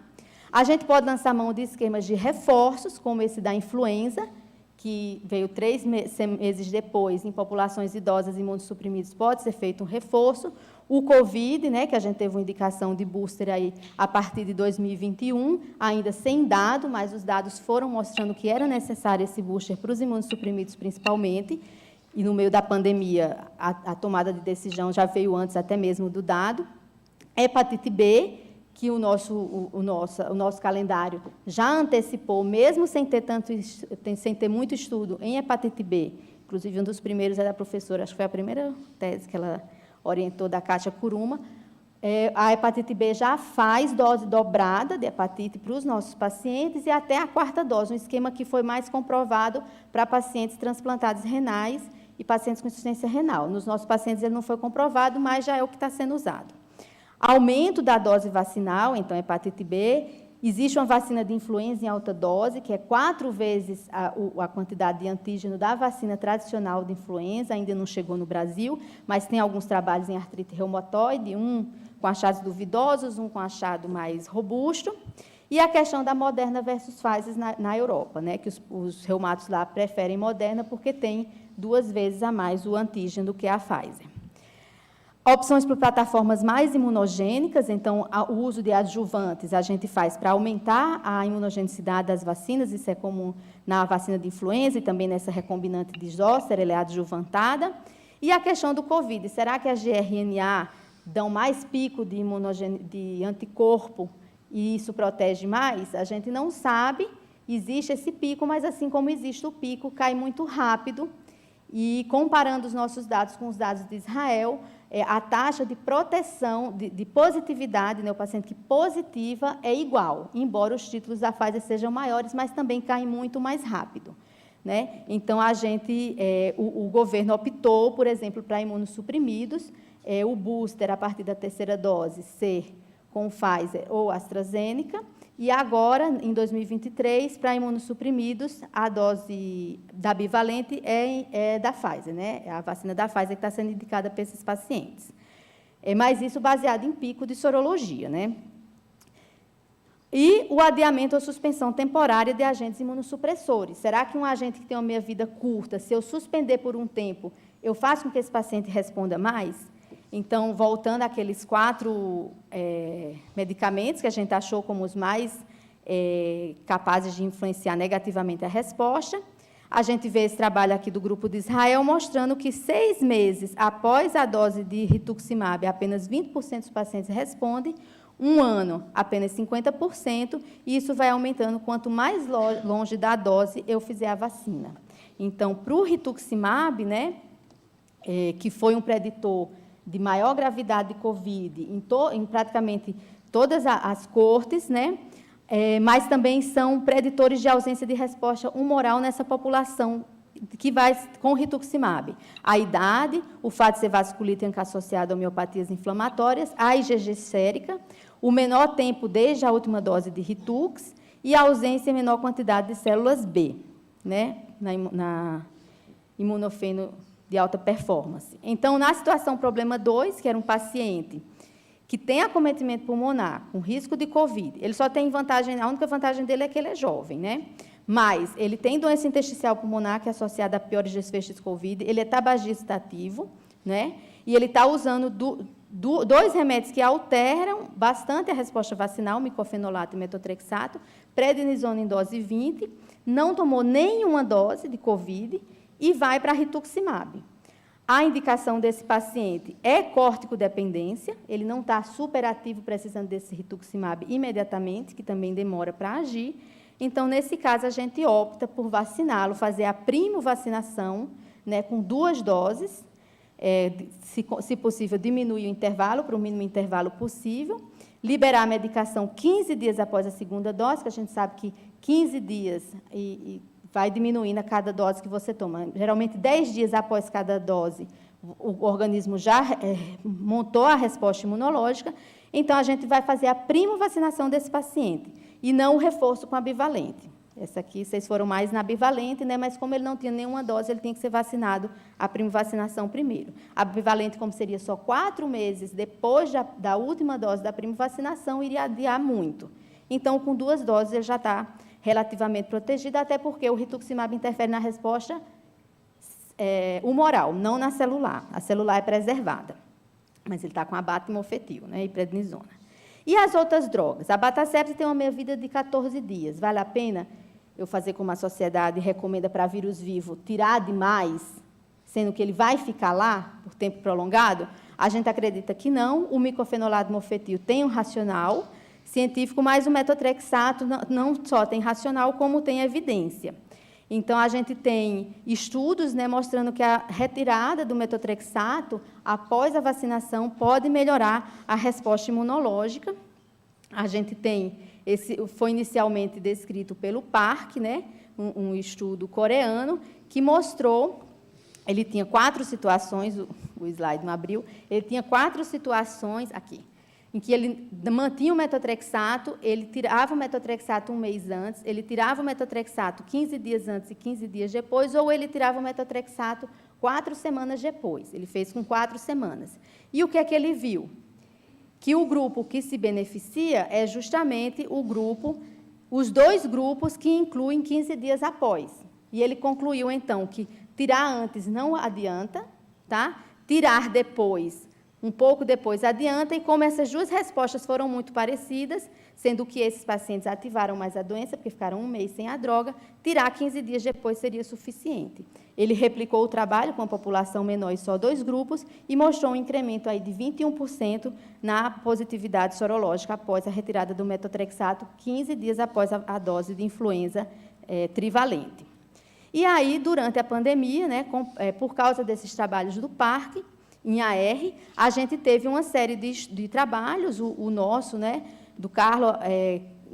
A gente pode lançar mão de esquemas de reforços, como esse da influenza, que veio 3 meses depois, em populações idosas e imunossuprimidos, pode ser feito um reforço. O COVID, né, que a gente teve uma indicação de booster aí a partir de 2021, ainda sem dado, mas os dados foram mostrando que era necessário esse booster para os imunossuprimidos, principalmente, e no meio da pandemia, a tomada de decisão já veio antes até mesmo do dado. Hepatite B, que o nosso calendário já antecipou, mesmo sem ter muito estudo em hepatite B. Inclusive, um dos primeiros era a professora, acho que foi a primeira tese que ela orientou, da Kátia Kuruma. A hepatite B já faz dose dobrada de hepatite para os nossos pacientes e até a 4ª dose, um esquema que foi mais comprovado para pacientes transplantados renais e pacientes com insuficiência renal. Nos nossos pacientes ele não foi comprovado, mas já é o que está sendo usado. Aumento da dose vacinal, então, hepatite B. Existe uma vacina de influenza em alta dose, que é 4 vezes a quantidade de antígeno da vacina tradicional de influenza, ainda não chegou no Brasil, mas tem alguns trabalhos em artrite reumatoide, um com achados duvidosos, um com achado mais robusto. E a questão da Moderna versus Pfizer na Europa, né, que os reumatos lá preferem Moderna porque tem 2 vezes a mais o antígeno do que a Pfizer. Opções por plataformas mais imunogênicas, então, o uso de adjuvantes a gente faz para aumentar a imunogenicidade das vacinas, isso é comum na vacina de influenza e também nessa recombinante de Zoster, ela é adjuvantada. E a questão do Covid, será que as gRNA dão mais pico de anticorpo e isso protege mais? A gente não sabe, existe esse pico, mas assim como existe o pico, cai muito rápido. E comparando os nossos dados com os dados de Israel, a taxa de proteção, de positividade, né, o paciente que positiva é igual, embora os títulos da Pfizer sejam maiores, mas também caem muito mais rápido. Né? Então, o governo optou, por exemplo, para imunossuprimidos, o booster, a partir da 3ª dose, ser com Pfizer ou AstraZeneca, e agora, em 2023, para imunossuprimidos, a dose da bivalente é da Pfizer, né? É a vacina da Pfizer que está sendo indicada para esses pacientes. Mas isso baseado em pico de sorologia, né? E o adiamento ou suspensão temporária de agentes imunossupressores. Será que um agente que tem uma meia-vida curta, se eu suspender por um tempo, eu faço com que esse paciente responda mais? Então, voltando àqueles 4 medicamentos que a gente achou como os mais capazes de influenciar negativamente a resposta, a gente vê esse trabalho aqui do grupo de Israel, mostrando que 6 meses após a dose de rituximab, apenas 20% dos pacientes respondem, 1 ano, apenas 50%, e isso vai aumentando quanto mais longe da dose eu fizer a vacina. Então, para o rituximab, né, que foi um preditor de maior gravidade de Covid em praticamente todas as cortes, né? Mas também são preditores de ausência de resposta humoral nessa população que vai com rituximab. A idade, o fato de ser vasculite associado a homeopatias inflamatórias, a IgG sérica, o menor tempo desde a última dose de Ritux e a ausência em menor quantidade de células B, né? na imunofeno de alta performance. Então, na situação problema 2, que era um paciente que tem acometimento pulmonar, com risco de Covid, ele só tem vantagem, a única vantagem dele é que ele é jovem, né? Mas ele tem doença intersticial pulmonar, que é associada a piores desfechos de Covid, ele é tabagista ativo, né? E ele está usando 2 remédios que alteram bastante a resposta vacinal, micofenolato e metotrexato, prednisona em dose 20, não tomou nenhuma dose de Covid, e vai para a rituximab. A indicação desse paciente é córtico-dependência, ele não está superativo precisando desse rituximab imediatamente, que também demora para agir. Então, nesse caso, a gente opta por vaciná-lo, fazer a primovacinação, né, com 2 doses, se possível, diminuir o intervalo para o mínimo intervalo possível, liberar a medicação 15 dias após a 2ª dose, que a gente sabe que 15 dias vai diminuindo a cada dose que você toma. Geralmente, 10 dias após cada dose, o organismo já montou a resposta imunológica, então a gente vai fazer a primovacinação desse paciente, e não o reforço com a bivalente. Essa aqui, vocês foram mais na bivalente, né? Mas como ele não tinha nenhuma dose, ele tinha que ser vacinado, a primovacinação primeiro. A bivalente, como seria só 4 meses depois da última dose da primovacinação, iria adiar muito. Então, com 2 doses, ele já está relativamente protegido, até porque o rituximab interfere na resposta humoral, não na celular. A celular é preservada, mas ele está com abatimofetil, né, e prednisona. E as outras drogas? A abatacept tem uma meia-vida de 14 dias. Vale a pena eu fazer como a sociedade recomenda para vírus vivo, tirar demais, sendo que ele vai ficar lá por tempo prolongado? A gente acredita que não. O micofenolato mofetil tem um racional, científico, mas o metotrexato não só tem racional, como tem evidência. Então, a gente tem estudos, né, mostrando que a retirada do metotrexato após a vacinação pode melhorar a resposta imunológica. A gente tem, foi inicialmente descrito pelo Park, né, um estudo coreano, que mostrou, ele tinha 4 situações, o slide não abriu, ele tinha 4 situações, aqui, em que ele mantinha o metotrexato, ele tirava o metotrexato 1 mês antes, ele tirava o metotrexato 15 dias antes e 15 dias depois, ou ele tirava o metotrexato 4 semanas depois. Ele fez com 4 semanas. E o que é que ele viu? Que o grupo que se beneficia é justamente o grupo, os 2 grupos que incluem 15 dias após. E ele concluiu, então, que tirar antes não adianta, tá? Tirar depois, um pouco depois adianta, e como essas 2 respostas foram muito parecidas, sendo que esses pacientes ativaram mais a doença, porque ficaram 1 mês sem a droga, tirar 15 dias depois seria suficiente. Ele replicou o trabalho com a população menor e só 2 grupos, e mostrou um incremento aí de 21% na positividade sorológica após a retirada do metotrexato, 15 dias após a dose de influenza trivalente. E aí, durante a pandemia, né, por causa desses trabalhos do Park, em AR, a gente teve uma série de trabalhos, o nosso, né, do Carlos,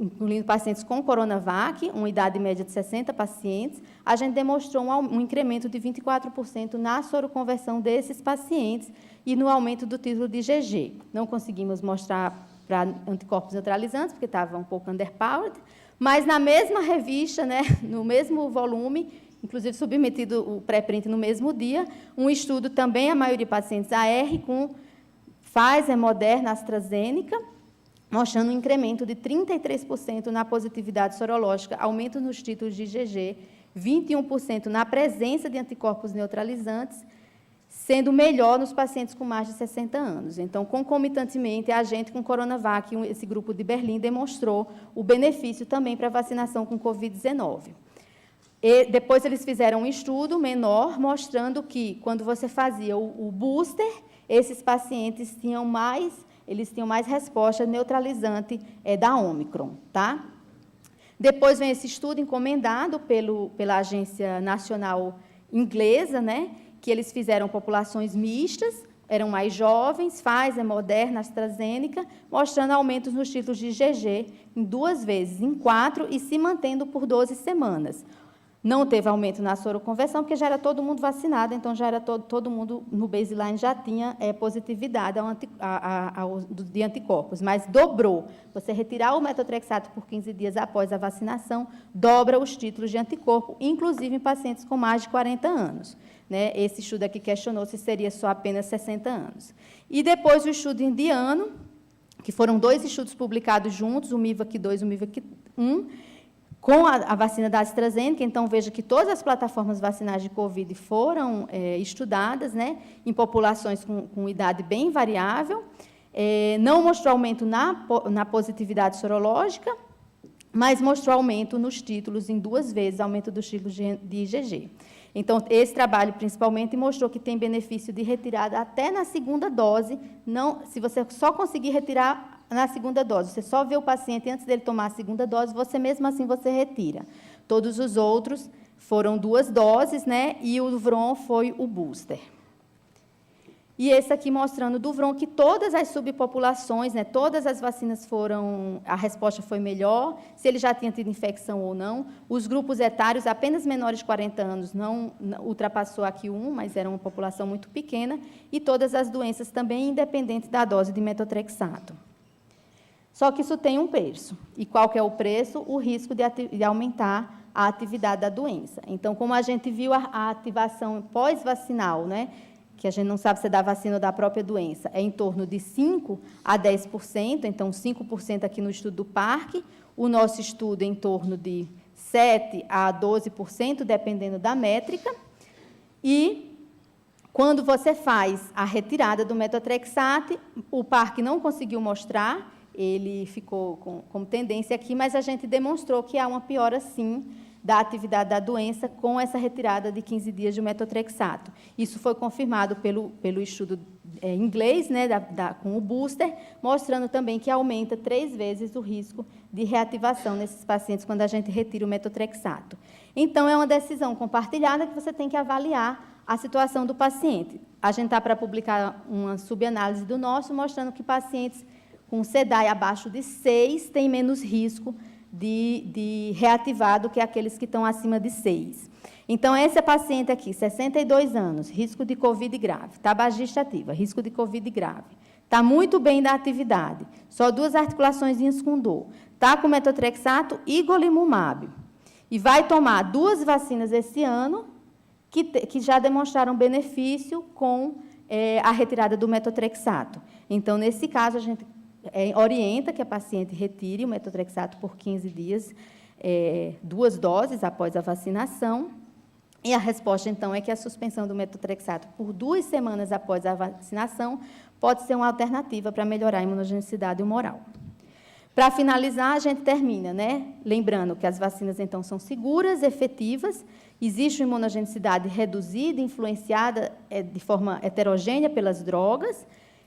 incluindo pacientes com Coronavac, uma idade média de 60 pacientes, a gente demonstrou um incremento de 24% na soroconversão desses pacientes e no aumento do título de IgG. Não conseguimos mostrar para anticorpos neutralizantes, porque estava um pouco underpowered, mas na mesma revista, né, no mesmo volume, inclusive submetido o pré-print no mesmo dia, um estudo também, a maioria de pacientes AR, com Pfizer, Moderna, AstraZeneca, mostrando um incremento de 33% na positividade sorológica, aumento nos títulos de IgG, 21% na presença de anticorpos neutralizantes, sendo melhor nos pacientes com mais de 60 anos. Então, concomitantemente, a gente com Coronavac, esse grupo de Berlim, demonstrou o benefício também para a vacinação com Covid-19. E depois eles fizeram um estudo menor, mostrando que, quando você fazia o booster, esses pacientes tinham mais resposta neutralizante da Ômicron, tá? Depois vem esse estudo encomendado pela Agência Nacional Inglesa, né, que eles fizeram populações mistas, eram mais jovens, Pfizer, Moderna, AstraZeneca, mostrando aumentos nos títulos de IgG em 2 vezes, em 4, e se mantendo por 12 semanas. Não teve aumento na soroconversão, porque já era todo mundo vacinado, então já era todo mundo no baseline já tinha positividade de anticorpos, mas dobrou. Você retirar o metotrexato por 15 dias após a vacinação, dobra os títulos de anticorpo, inclusive em pacientes com mais de 40 anos. Né? Esse estudo aqui questionou se seria só apenas 60 anos. E depois o estudo indiano, que foram 2 estudos publicados juntos, o MIVAC-2 e o MIVAC-1, com a vacina da AstraZeneca. Então, veja que todas as plataformas vacinais de Covid foram estudadas, né, em populações com idade bem variável, não mostrou aumento na positividade sorológica, mas mostrou aumento nos títulos em 2 vezes, aumento dos títulos de IgG. Então, esse trabalho, principalmente, mostrou que tem benefício de retirada até na segunda dose. Não, se você só conseguir retirar na segunda dose, você só vê o paciente antes dele tomar a segunda dose, você mesmo assim você retira. Todos os outros foram 2 doses, né? E o Duvron foi o booster. E esse aqui mostrando o Duvron, que todas as subpopulações, né, todas as vacinas a resposta foi melhor, se ele já tinha tido infecção ou não. Os grupos etários, apenas menores de 40 anos, não ultrapassou aqui 1, mas era uma população muito pequena, e todas as doenças também, independente da dose de metotrexato. Só que isso tem um preço. E qual que é o preço? O risco de aumentar a atividade da doença. Então, como a gente viu a ativação pós-vacinal, né, que a gente não sabe se é da vacina ou da própria doença, é em torno de 5% a 10%, então 5% aqui no estudo do Park, o nosso estudo é em torno de 7% a 12%, dependendo da métrica, e quando você faz a retirada do metotrexato, o Park não conseguiu mostrar, ele ficou como tendência aqui, mas a gente demonstrou que há uma piora, sim, da atividade da doença com essa retirada de 15 dias de metotrexato. Isso foi confirmado pelo estudo inglês, né, com o booster, mostrando também que aumenta 3 vezes o risco de reativação nesses pacientes quando a gente retira o metotrexato. Então, é uma decisão compartilhada que você tem que avaliar a situação do paciente. A gente está para publicar uma subanálise do nosso, mostrando que pacientes com SEDAI abaixo de 6 têm menos risco de reativar do que aqueles que estão acima de 6. Então, esse paciente aqui, 62 anos, risco de COVID grave, tabagista ativa, risco de COVID grave, está muito bem da atividade, só 2 articulações com dor, está com metotrexato e golimumab, e vai tomar 2 vacinas esse ano, que já demonstraram benefício com a retirada do metotrexato. Então, nesse caso, a gente orienta que a paciente retire o metotrexato por 15 dias, 2 doses após a vacinação, e a resposta, então, é que a suspensão do metotrexato por 2 semanas após a vacinação pode ser uma alternativa para melhorar a imunogenicidade humoral. Para finalizar, a gente termina, né? Lembrando que as vacinas, então, são seguras, efetivas, existe uma imunogenicidade reduzida, influenciada de forma heterogênea pelas drogas.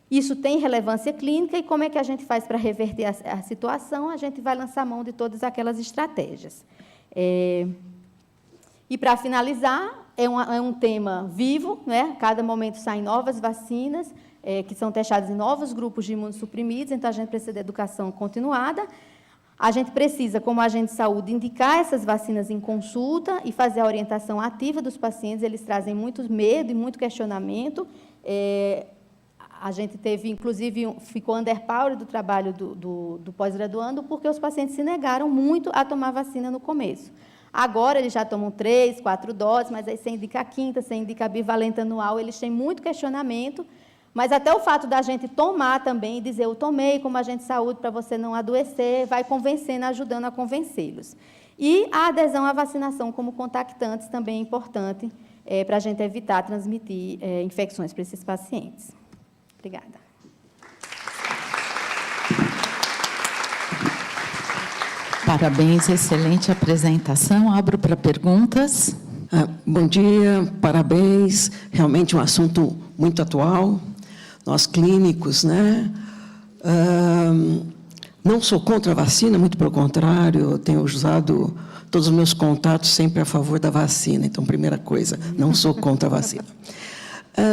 Isso tem relevância clínica, e como é que a gente faz para reverter a situação? A gente vai lançar mão de todas aquelas estratégias. E, para finalizar, é um tema vivo, né? Cada momento saem novas vacinas, que são testadas em novos grupos de imunossuprimidos, então a gente precisa de educação continuada. A gente precisa, como agente de saúde, indicar essas vacinas em consulta e fazer a orientação ativa dos pacientes. Eles trazem muito medo e muito questionamento. A gente teve, inclusive, ficou underpowered do trabalho do pós-graduando, porque os pacientes se negaram muito a tomar vacina no começo. Agora, eles já tomam 3, 4 doses, mas aí você indica a 5ª, você indica a bivalente anual, eles têm muito questionamento, mas até o fato da gente tomar também e dizer, eu tomei como agente de saúde para você não adoecer, vai convencendo, ajudando a convencê-los. E a adesão à vacinação como contactantes também é importante para a gente evitar transmitir infecções para esses pacientes. Obrigada. Parabéns, excelente apresentação. Abro para perguntas. Bom dia, parabéns. Realmente um assunto muito atual. Nós clínicos, né? Não sou contra a vacina, muito pelo contrário, eu tenho usado todos os meus contatos sempre a favor da vacina. Então, primeira coisa, não sou contra a vacina.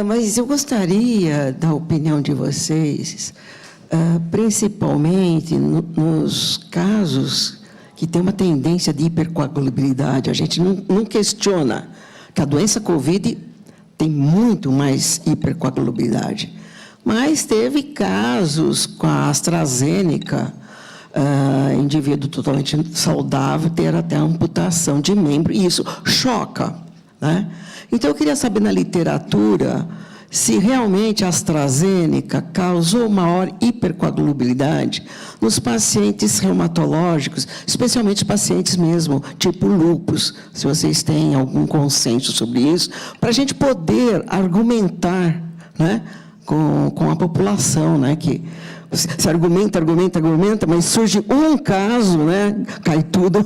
Mas eu gostaria da opinião de vocês, principalmente nos casos que tem uma tendência de hipercoagulabilidade. A gente não questiona que a doença COVID tem muito mais hipercoagulabilidade. Mas teve casos com a AstraZeneca, indivíduo totalmente saudável, ter até amputação de membro, e isso choca, né? Então, eu queria saber, na literatura, se realmente a AstraZeneca causou maior hipercoagulabilidade nos pacientes reumatológicos, especialmente pacientes mesmo, tipo lúpus, se vocês têm algum consenso sobre isso, para a gente poder argumentar, né, com a população, né, que se argumenta, mas surge um caso, né, cai tudo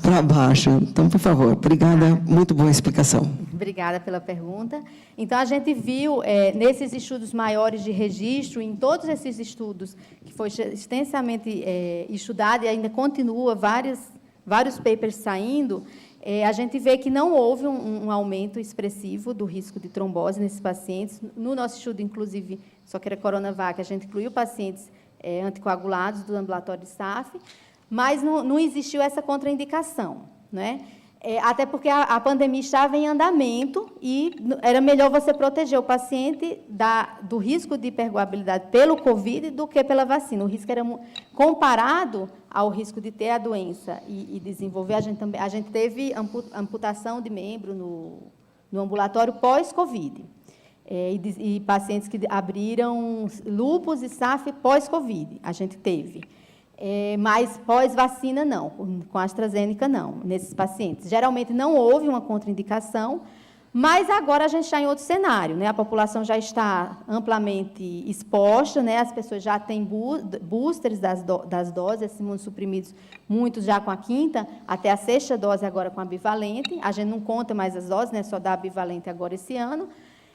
para baixo. Então, por favor, obrigada, muito boa explicação. Obrigada pela pergunta. Então, a gente viu, nesses estudos maiores de registro, em todos esses estudos, que foi extensamente estudado e ainda continua, vários papers saindo, a gente vê que não houve um aumento expressivo do risco de trombose nesses pacientes. No nosso estudo, inclusive, só que era Coronavac, a gente incluiu pacientes anticoagulados do ambulatório de SAF, mas não existiu essa contraindicação, né? Até porque a pandemia estava em andamento e era melhor você proteger o paciente do risco de hipercoagulabilidade pelo COVID do que pela vacina. O risco era comparado ao risco de ter a doença e desenvolver. A gente teve amputação de membro no ambulatório pós-COVID. E pacientes que abriram lúpus e SAF pós-COVID, a gente teve. Mas pós-vacina, não. Com a AstraZeneca, não, nesses pacientes. Geralmente, não houve uma contraindicação, Mas agora a gente está em outro cenário, né? A população já está amplamente exposta, né? As pessoas já têm boosters das doses, imunossuprimidos, muitos já com a 5ª, até a 6ª dose agora com a bivalente. A gente não conta mais as doses, né? Só dá a bivalente agora esse ano.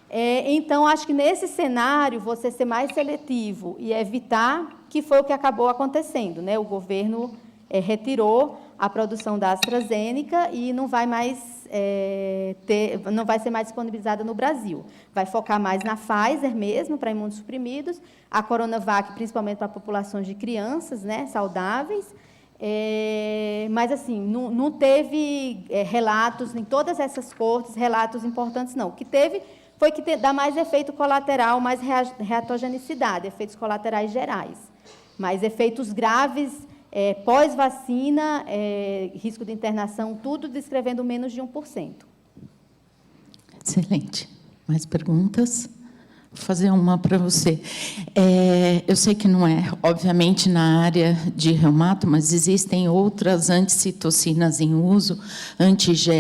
Então, acho que nesse cenário, você ser mais seletivo e evitar, que foi o que acabou acontecendo, né? O governo retirou a produção da AstraZeneca e não vai ser mais disponibilizada no Brasil. Vai focar mais na Pfizer mesmo, para imunossuprimidos, a Coronavac, principalmente para populações de crianças, né, saudáveis. Mas, assim, não teve relatos, em todas essas cortes, relatos importantes, não. O que teve foi que dá mais efeito colateral, mais reatogenicidade, efeitos colaterais gerais. Mas efeitos graves, pós-vacina, risco de internação, tudo descrevendo menos de 1%. Excelente. Mais perguntas? Vou fazer uma para você. Eu sei que não é, obviamente, na área de reumato, mas existem outras anticitocinas em uso, anti-IgE,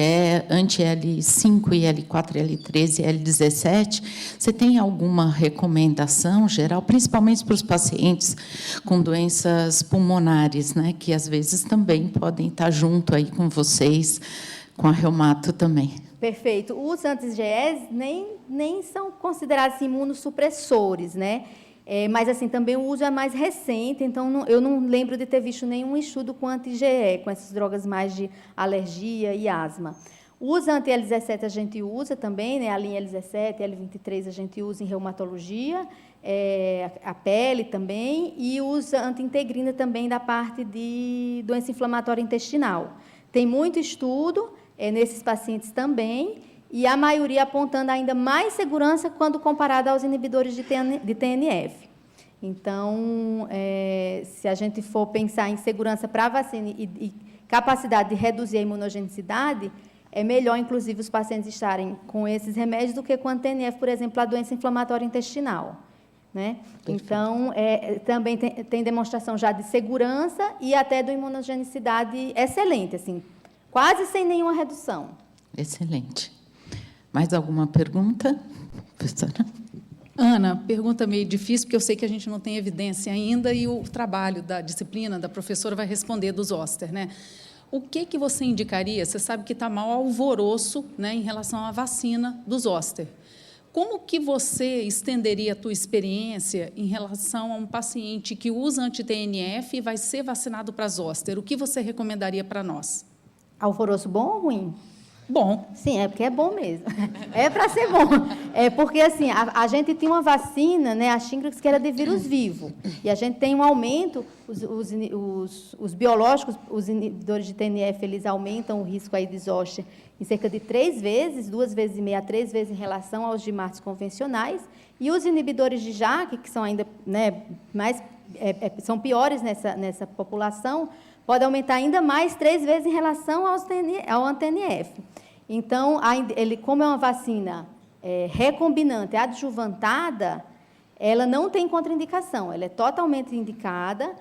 anti-L5, IL4, L13 e L17. Você tem alguma recomendação geral, principalmente para os pacientes com doenças pulmonares, né, que às vezes também podem estar junto aí com vocês, com a reumato também? Perfeito. Os anti-IgEs nem são considerados assim, imunossupressores, né? Mas, assim, também o uso é mais recente, então eu não lembro de ter visto nenhum estudo com anti-IgE, com essas drogas mais de alergia e asma. Os anti-L17 a gente usa também, né? A linha L17, L23 a gente usa em reumatologia, a pele também, e usa anti-integrina também da parte de doença inflamatória intestinal. Tem muito estudo nesses pacientes também, e a maioria apontando ainda mais segurança quando comparada aos inibidores de TNF. Então, se a gente for pensar em segurança para a vacina e capacidade de reduzir a imunogenicidade, é melhor, inclusive, os pacientes estarem com esses remédios do que com a TNF, por exemplo, a doença inflamatória intestinal. Né? Então, também tem demonstração já de segurança e até de imunogenicidade excelente, assim, quase sem nenhuma redução. Excelente. Mais alguma pergunta, professora? Ana, pergunta meio difícil, porque eu sei que a gente não tem evidência ainda e o trabalho da disciplina da professora vai responder dos zoster, né? O que você indicaria? Você sabe que está mal alvoroço, né, em relação à vacina do zoster. Como que você estenderia a tua experiência em relação a um paciente que usa anti-TNF e vai ser vacinado para zoster? O que você recomendaria para nós? Alvoroço bom ou ruim? Bom. Sim, porque é bom mesmo. É para ser bom. Porque, assim, a gente tinha uma vacina, né, a Shingrix, que era de vírus vivo. E a gente tem um aumento, os biológicos, os inibidores de TNF, eles aumentam o risco aí de zoster em cerca de 3 vezes, 2,5 vezes a 3 vezes em relação aos GMARTs convencionais. E os inibidores de JAK, que são ainda, né, são piores nessa população, pode aumentar ainda mais 3 vezes em relação ao anti-TNF. Então, ele, como é uma vacina recombinante, adjuvantada, ela não tem contraindicação, ela é totalmente indicada,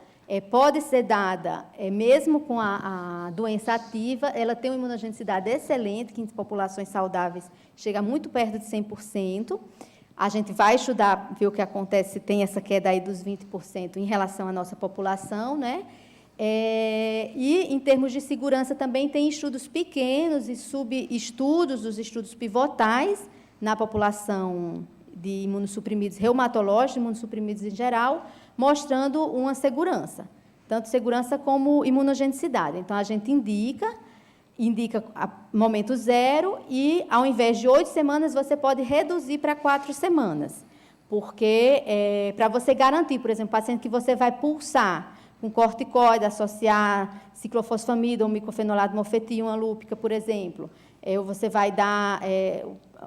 pode ser dada mesmo com a doença ativa, ela tem uma imunogenicidade excelente, que em populações saudáveis chega muito perto de 100%. A gente vai estudar, ver o que acontece se tem essa queda aí dos 20% em relação à nossa população, né? E, em termos de segurança, também tem estudos pequenos e subestudos, os estudos pivotais na população de imunossuprimidos reumatológicos, imunossuprimidos em geral, mostrando uma segurança, tanto segurança como imunogenicidade. Então, a gente indica a momento 0 e, ao invés de 8 semanas, você pode reduzir para 4 semanas, porque, para você garantir, por exemplo, paciente que você vai pulsar com corticoide, associar ciclofosfamida ou micofenolato mofetil, uma lúpica, por exemplo. Você vai dar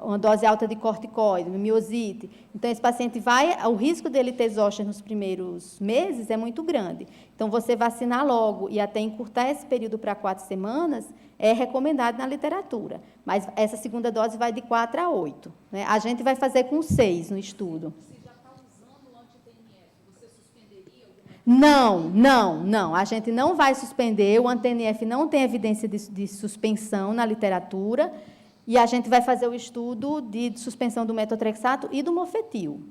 uma dose alta de corticoide, miosite. Então, esse paciente o risco dele ter zoster nos primeiros meses é muito grande. Então, você vacinar logo e até encurtar esse período para 4 semanas é recomendado na literatura. Mas essa segunda dose vai de 4 a 8. Né? A gente vai fazer com 6 no estudo. Não. A gente não vai suspender. O anti-TNF não tem evidência de suspensão na literatura. E a gente vai fazer o estudo de suspensão do metotrexato e do mofetil.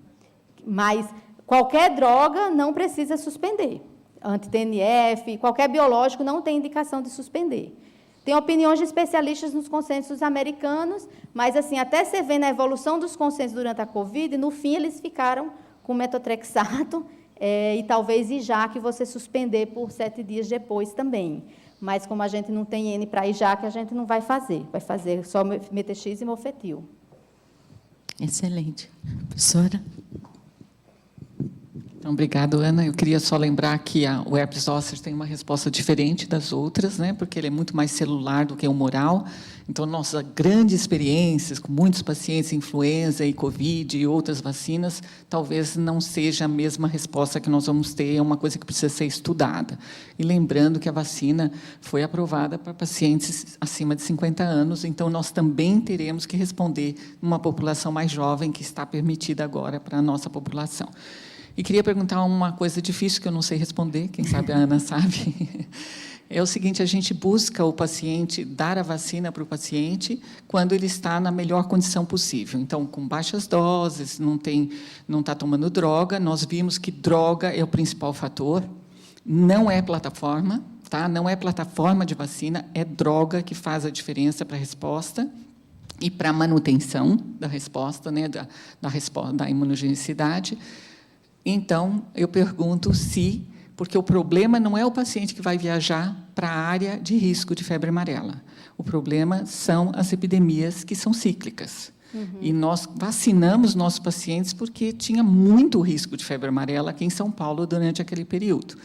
Mas qualquer droga não precisa suspender. Anti-TNF, qualquer biológico não tem indicação de suspender. Tem opiniões de especialistas nos consensos americanos, mas, assim, até você vê na evolução dos consensos durante a Covid, no fim eles ficaram com metotrexato e talvez IJAK você suspender por 7 dias depois também. Mas, como a gente não tem N para IJAK, a gente não vai fazer só metexis e mofetil. Excelente. Professora? Então, obrigado, Ana. Eu queria só lembrar que o herpes zoster tem uma resposta diferente das outras, né, porque ele é muito mais celular do que humoral. Então, nossas grandes experiências com muitos pacientes influenza e Covid e outras vacinas, talvez não seja a mesma resposta que nós vamos ter, é uma coisa que precisa ser estudada. E lembrando que a vacina foi aprovada para pacientes acima de 50 anos, então nós também teremos que responder numa população mais jovem, que está permitida agora para a nossa população. E queria perguntar uma coisa difícil que eu não sei responder, quem sabe a Ana sabe. É o seguinte, a gente busca o paciente, dar a vacina para o paciente quando ele está na melhor condição possível. Então, com baixas doses, não está tomando droga. Nós vimos que droga é o principal fator. Não é plataforma, tá? Não é plataforma de vacina, é droga que faz a diferença para a resposta e para a manutenção da resposta, né, da imunogenicidade. Então, eu pergunto se, porque o problema não é o paciente que vai viajar para a área de risco de febre amarela. O problema são as epidemias que são cíclicas. E nós vacinamos nossos pacientes porque tinha muito risco de febre amarela aqui em São Paulo durante aquele período.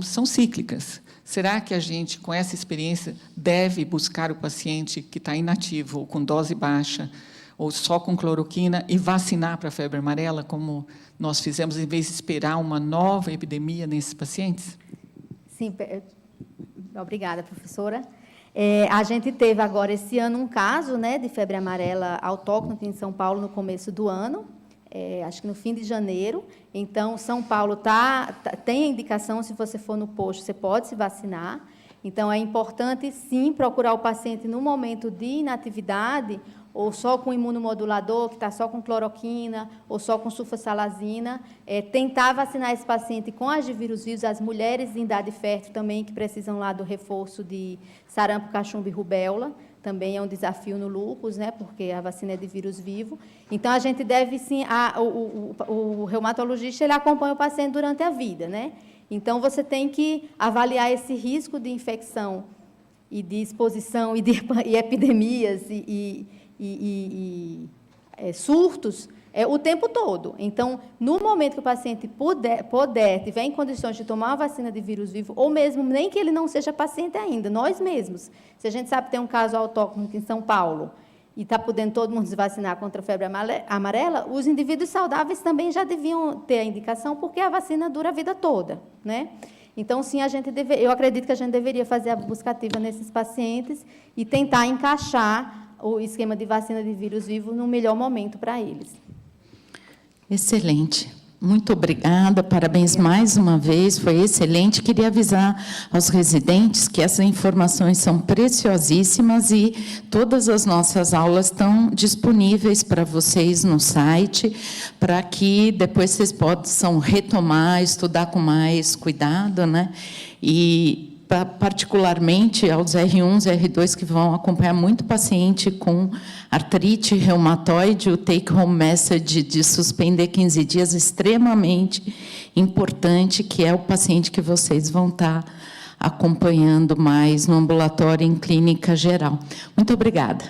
São cíclicas. Será que a gente, com essa experiência, deve buscar o paciente que está inativo, ou com dose baixa, ou só com cloroquina, e vacinar para a febre amarela, como nós fizemos, em vez de esperar uma nova epidemia nesses pacientes? Sim, obrigada, professora. A gente teve agora, esse ano, um caso, né, de febre amarela autóctone aqui em São Paulo, no começo do ano, acho que no fim de janeiro. Então, São Paulo tem a indicação, se você for no posto, você pode se vacinar. Então, é importante, sim, procurar o paciente no momento de inatividade, ou só com imunomodulador, que está só com cloroquina, ou só com sulfasalazina, tentar vacinar esse paciente com as de vírus vivos, as mulheres em idade fértil também, que precisam lá do reforço de sarampo, cachumba e rubéola, também é um desafio no lúpus, né, porque a vacina é de vírus vivo. Então, a gente deve, sim, o reumatologista ele acompanha o paciente durante a vida, né? Então, você tem que avaliar esse risco de infecção e de exposição e epidemias e surtos o tempo todo. Então, no momento que o paciente tiver em condições de tomar a vacina de vírus vivo, ou mesmo nem que ele não seja paciente ainda, nós mesmos, se a gente sabe que tem um caso autóctone aqui em São Paulo e está podendo todo mundo se vacinar contra a febre amarela, os indivíduos saudáveis também já deviam ter a indicação, porque a vacina dura a vida toda, né? Então, sim, eu acredito que a gente deveria fazer a busca ativa nesses pacientes e tentar encaixar o esquema de vacina de vírus vivo no melhor momento para eles. Excelente. Muito obrigada, parabéns mais uma vez, foi excelente. Queria avisar aos residentes que essas informações são preciosíssimas e todas as nossas aulas estão disponíveis para vocês no site, para que depois vocês possam retomar, estudar com mais cuidado, né? E particularmente aos R1s e R2 que vão acompanhar muito paciente com artrite reumatoide, o take-home message de suspender 15 dias é extremamente importante, que é o paciente que vocês vão estar acompanhando mais no ambulatório em clínica geral. Muito obrigada.